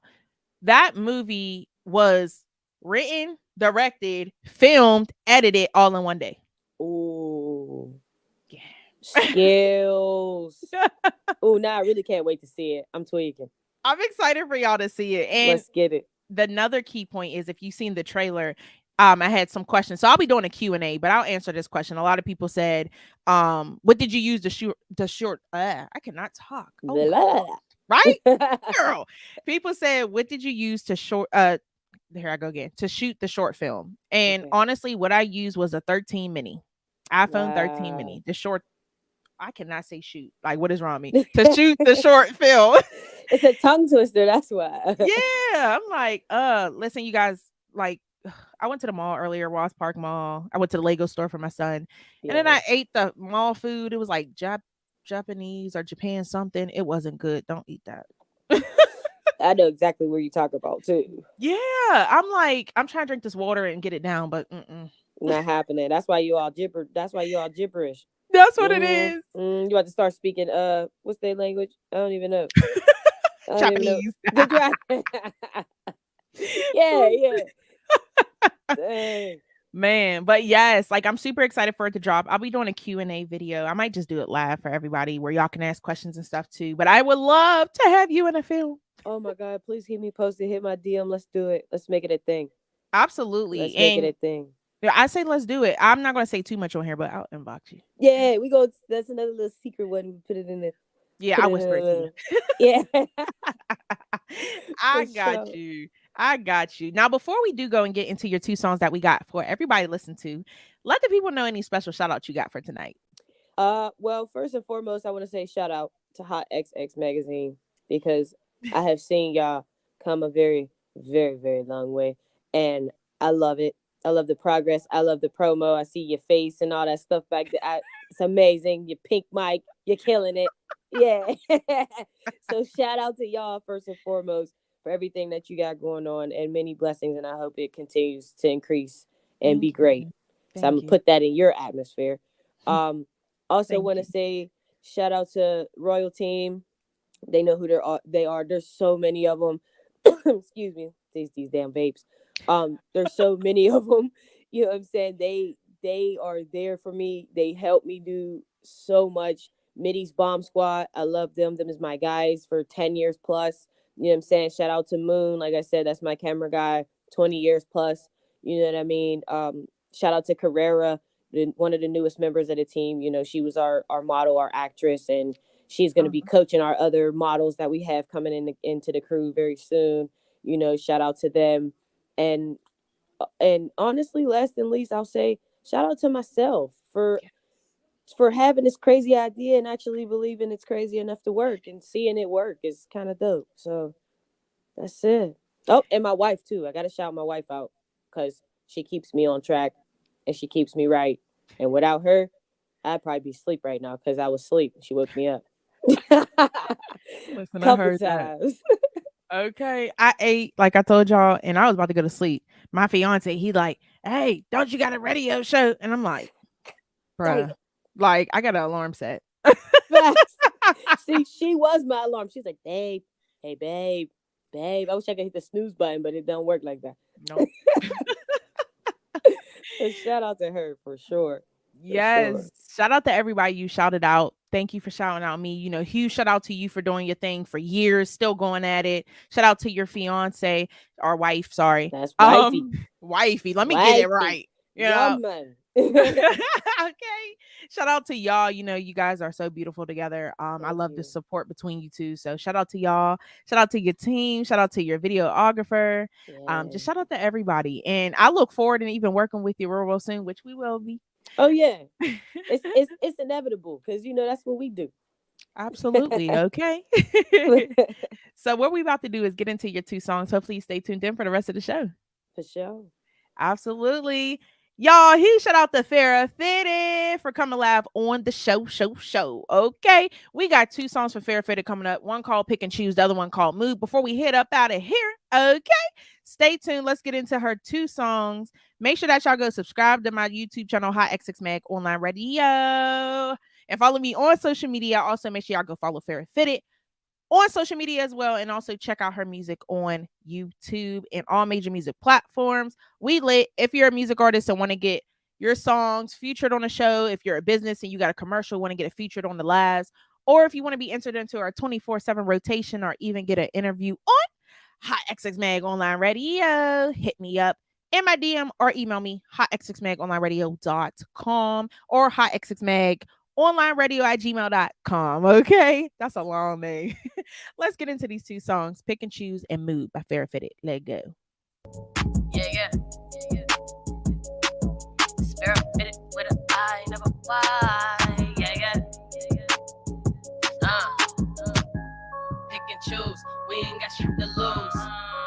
That movie was written, directed, filmed, edited all in one day. Ooh. Yeah. Skills. Ooh, now I really can't wait to see it. I'm tweaking. I'm excited for y'all to see it. And let's get it. Another key point is, if you've seen the trailer, I had some questions. So I'll be doing a Q&A, but I'll answer this question. A lot of people said, what did you use the short? I cannot talk. Oh, right? Girl. People said, what did you use to here I go again, to shoot the short film? And honestly, what I used was a 13 mini, iPhone 13 mini. The short, I cannot say shoot. Like, what is wrong with me? To shoot the short film. It's a tongue twister. That's why. Yeah. I'm like, listen, you guys, like, I went to the mall earlier, Ross Park Mall. I went to the Lego store for my son. Yeah. And then I ate the mall food. It was like Japanese or Japan something. It wasn't good. Don't eat that. I know exactly where you talk about too. Yeah. I'm like, I'm trying to drink this water and get it down, but not happening. That's why you all gibberish. That's That's what it is. You have to start speaking what's their language? I don't even know. Japanese. Yeah. Dang. Man, but yes, like I'm super excited for it to drop. I'll be doing a Q&A video. I might just do it live for everybody where y'all can ask questions and stuff too. But I would love to have you in a film. Oh my God, please keep me posted. Hit my DM. Let's do it. Let's make it a thing. Absolutely. Let's make it a thing. I say let's do it. I'm not going to say too much on here, but I'll inbox you. Yeah, we go. That's another little secret one. We put it in there. Yeah, I whisper it to you. Yeah. I got you. I got you. Now, before we do go and get into your 2 songs that we got for everybody to listen to, let the people know any special shout out you got for tonight. Well, first and foremost, I want to say shout out to HotxX Magazine because I have seen y'all come a very, very, very long way, and I love it. I love the progress. I love the promo. I see your face and all that stuff back there. It's amazing. Your pink mic, you're killing it. Yeah. So shout out to y'all first and foremost for everything that you got going on, and many blessings. And I hope it continues to increase and be great. So I'm gonna put that in your atmosphere. Also want to say shout out to Royal Team. They know who they are. There's so many of them. Excuse me. These damn vapes. There's so many of them. You know what I'm saying? They are there for me. They help me do so much. Middy's Bomb Squad. I love them. Them is my guys for 10 years plus. You know what I'm saying? Shout out to Moon. Like I said, that's my camera guy, 20 years plus. You know what I mean? Shout out to Carrera, one of the newest members of the team. You know, she was our model, our actress, and she's going to be coaching our other models that we have coming into the crew very soon. You know, shout out to them. And honestly, last and least, I'll say shout out to myself for having this crazy idea and actually believing it's crazy enough to work, and seeing it work is kind of dope. So that's it. Oh, and my wife too. I got to shout my wife out because she keeps me on track and she keeps me right. And without her, I'd probably be asleep right now because I was asleep. She woke me up. Listen, I heard times. Okay. I ate, like I told y'all, and I was about to go to sleep. My fiance, he like, hey, don't you got a radio show? And I'm like, bruh, like I got an alarm set. See, she was my alarm. She's like, babe, hey, babe. I wish I could hit the snooze button, but it don't work like that. No. So shout out to her for sure. Yes. Shout out to everybody you shouted out. Thank you for shouting out me. You know, huge shout out to you for doing your thing for years, still going at it. Shout out to your fiance or wife. Sorry. That's wifey. Wifey. Let me get it right. Yeah, man. Okay. Shout out to y'all. You know, you guys are so beautiful together. I love the support between you two. So shout out to y'all. Shout out to your team. Shout out to your videographer. Just shout out to everybody. And I look forward to even working with you real soon, which we will be. Oh yeah. It's inevitable because you know that's what we do. Absolutely. Okay. So what we about to do is get into your 2 songs. Hopefully you stay tuned in for the rest of the show. For sure. Absolutely. Y'all, huge shout out to Pharah Phitted for coming live on the show. Okay. We got 2 songs for Pharah Phitted coming up. One called Pick and Choose, the other one called Move. Before we head up out of here, okay, stay tuned. Let's get into her 2 songs. Make sure that y'all go subscribe to my YouTube channel, HotxXMagOnlineRadio. And follow me on social media. Also, make sure y'all go follow Pharah Phitted on social media as well, and also check out her music on YouTube and all major music platforms. We lit. If you're a music artist and want to get your songs featured on the show, if you're a business and you got a commercial, want to get it featured on the lives, or if you want to be entered into our 24/7 rotation or even get an interview on HotxXMagOnlineRadio, hit me up in my DM or email me HotxXMagOnlineRadio.com or HotxXMagOnlineRadio@gmail.com. Okay, that's a long name. Let's get into these 2 songs, Pick and Choose and Move by Pharah Phitted. Let go. Yeah. Pharah Phitted with an I, never why. Yeah. Pick and choose, we ain't got shit to lose.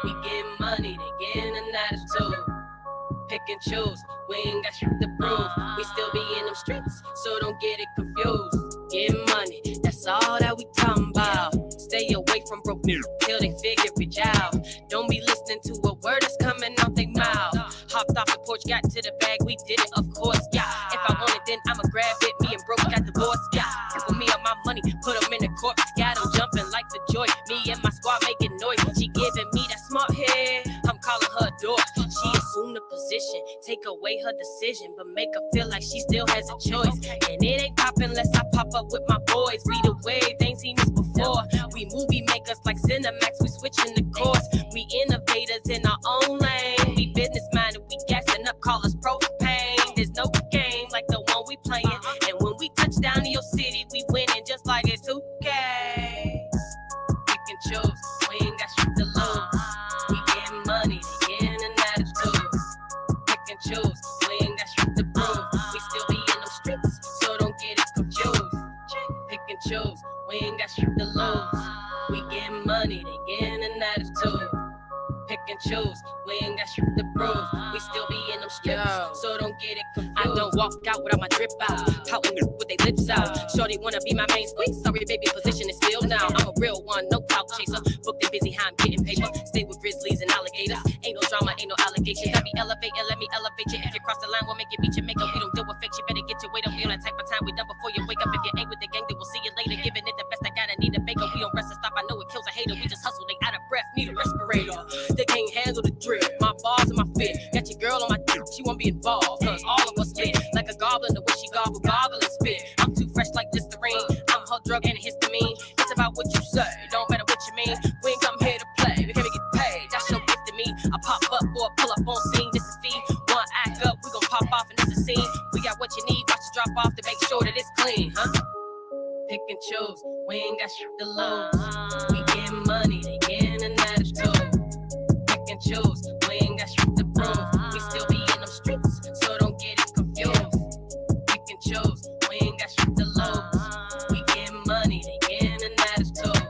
We getting money, they getting an attitude. Pick and choose, we ain't got shit to prove. We still be in them streets, so don't get it confused. Getting money, that's all that we talking about. Stay away from broke till they figure it out. Don't be listening to a word that's coming out their mouth. Hopped off the porch, got to the bag, we did it, of course, yeah. If I want it, then I'ma grab it. Me and broke got divorced, yeah. Took me up my money, put them in the court. Got them jumping like for joy. Me and my squad making noise. She giving me that smart head. I'm calling her a dork. She assumed the position, take away her decision, but make her feel like she still has a choice. And it ain't poppin' unless I pop up with my boys. We the wave, they ain't seen this before. We movie makers like Cinemax, we switching the course. We innovators in our own lane. We business minded, we gassing up, call us propane. There's no game like the one we playing. And when we touch down in your city, we winning just like it's 2K. Pick and choose, we ain't got shit to lose. We getting money, they getting an attitude. Pick and choose, we ain't got shit to prove. We still be in them streets, so don't get it confused. Pick and choose, we ain't got shit to lose. We getting money, they getting an attitude. Pick and choose, we ain't got shit to prove. We still be in them strips, so don't get it confused. I don't walk out without my drip out, pouting with they lips out. Shorty wanna be my main squeeze, sorry baby, position is still now. I'm a real one, no clout chaser. Booked and busy, how I'm getting paper. Stay with grizzlies and alligators. Ain't no drama, ain't no allegations. I be elevating, let me elevate you. If you cross the line, we'll make it beat your makeup. We don't deal with fake, you better get your weight up. We on that type of time, we done before you wake up. If you ain't with the gang, then we'll see you later. Giving it the best, I gotta need a baker. We don't rest and stop, I know it kills a hater. We just hustle, they out of breath, need a respirator. They can't handle the drip, my balls and my fit. Got your girl on my dick, she won't be involved. Cause all of us lit, like a goblin, the way she gobble and spit. I'm too fresh like Listerine, I'm her drug and histamine. It's about what you say, don't matter what you mean. We ain't come here to play, we came to get paid. That's your gift to me, I pop up or pull up on scene. This is fee, one act up, we gon' pop off and this is scene. We got what you need, watch you drop off to make sure that it's clean, huh? Pick and choose, we ain't got shit to lose. We getting money, they getting an attitude. Pick and choose, we ain't got shit to prove. We still be in them streets, so don't get it confused. Pick and choose, we ain't got shit to lose. We getting money, they getting an attitude.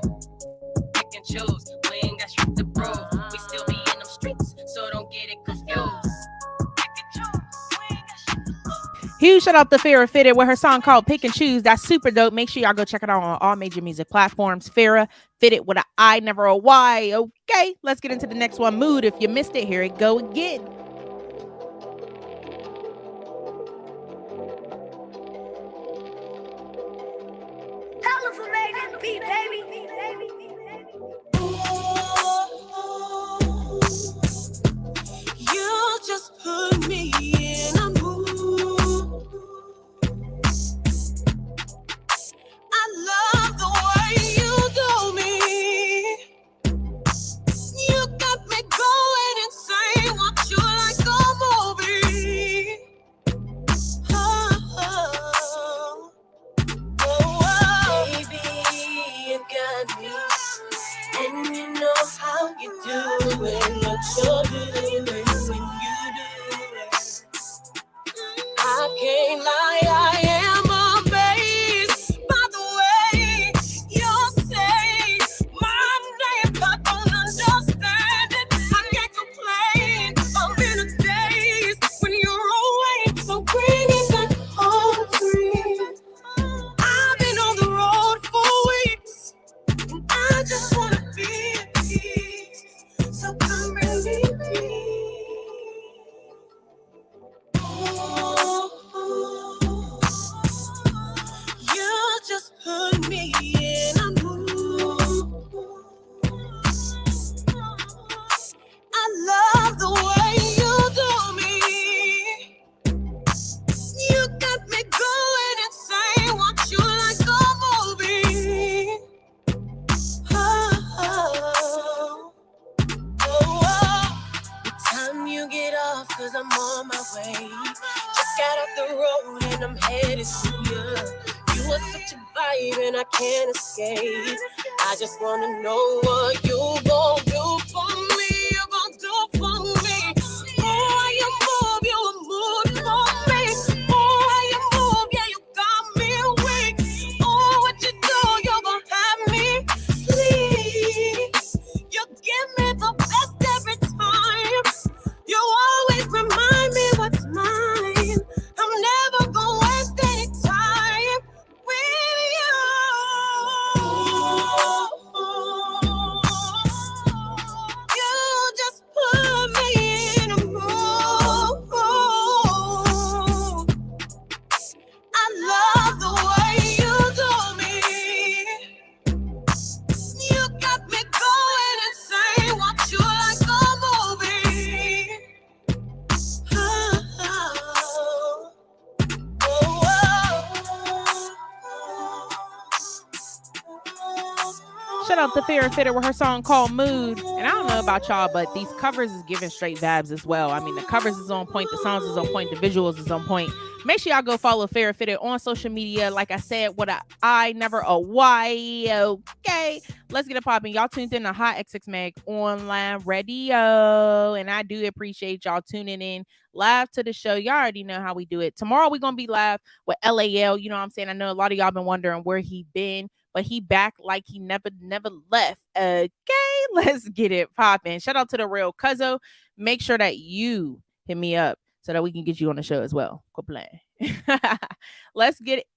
Pick and choose, we ain't got shit to prove. We still be in them streets, so don't get it confused. Huge shout out to Pharah Phitted with her song called Pick and Choose. That's super dope. Make sure y'all go check it out on all major music platforms. Pharah Phitted with an I, never a Y. Okay, let's get into the next one. Mood. If you missed it, here it go again. You just put me in a mood. I love the way you do me. You got me going insane. Want you like a movie. Oh, oh, oh. Baby, you got me. And you know how you do it, what you're doing when you do it. I can't lie, I am amazed by the way you say my name, but don't understand it. I can't complain, I'm in a daze when you're away, so bring it back home to me. I've been on the road for weeks, and I just wanna be at peace, so come bring me peace. You just put me in a mood. I love the way you do me. You got me going insane. Want you like a movie. Oh, oh, oh. The time you get off, 'cause I'm on my way. Just got off the road and I'm headed to you. You are such a vibe and I can't escape. I just wanna know what you gon' do for me. You gon' do for me. Oh, you move, you move for me. Oh, you move, yeah, you got me weak. Oh, what you do, you gon' have me sleep. You give me the best every time. You always remind me what's mine. I'm never gonna waste any time with you. Shout out to Pharah Phitted with her song called Mood. And I don't know about y'all, but these covers is giving straight vibes as well. I mean, the covers is on point, the songs is on point, the visuals is on point. Make sure y'all go follow Pharah Phitted on social media. Like I said, what a I, never a Y. Okay, let's get it popping. Y'all tuned in to Hot XX Mag Online Radio. And I do appreciate y'all tuning in live to the show. Y'all already know how we do it. Tomorrow we're going to be live with LAL. You know what I'm saying? I know a lot of y'all been wondering where he been, but he back like he never left. Okay, let's get it popping. Shout out to the real Cuzzo. Make sure that you hit me up so that we can get you on the show as well. Go play. Let's get it.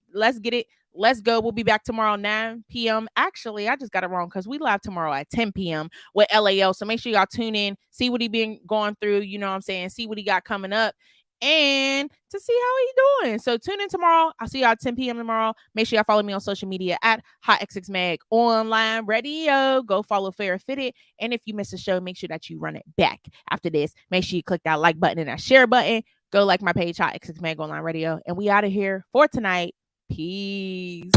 Let's go. We'll be back tomorrow 9 p.m. Actually, I just got it wrong because we live tomorrow at 10 p.m. with LAL. So make sure y'all tune in, see what he been going through. You know what I'm saying? See what he got coming up and to see how he doing. So tune in tomorrow. I'll see y'all at 10 p.m. tomorrow. Make sure y'all follow me on social media at HotxXMagOnlineRadio. Go follow Pharah Phitted. And if you miss a show, make sure that you run it back after this. Make sure you click that like button and that share button. Go like my page, HotxXMagOnlineRadio. And we out of here for tonight. Peace.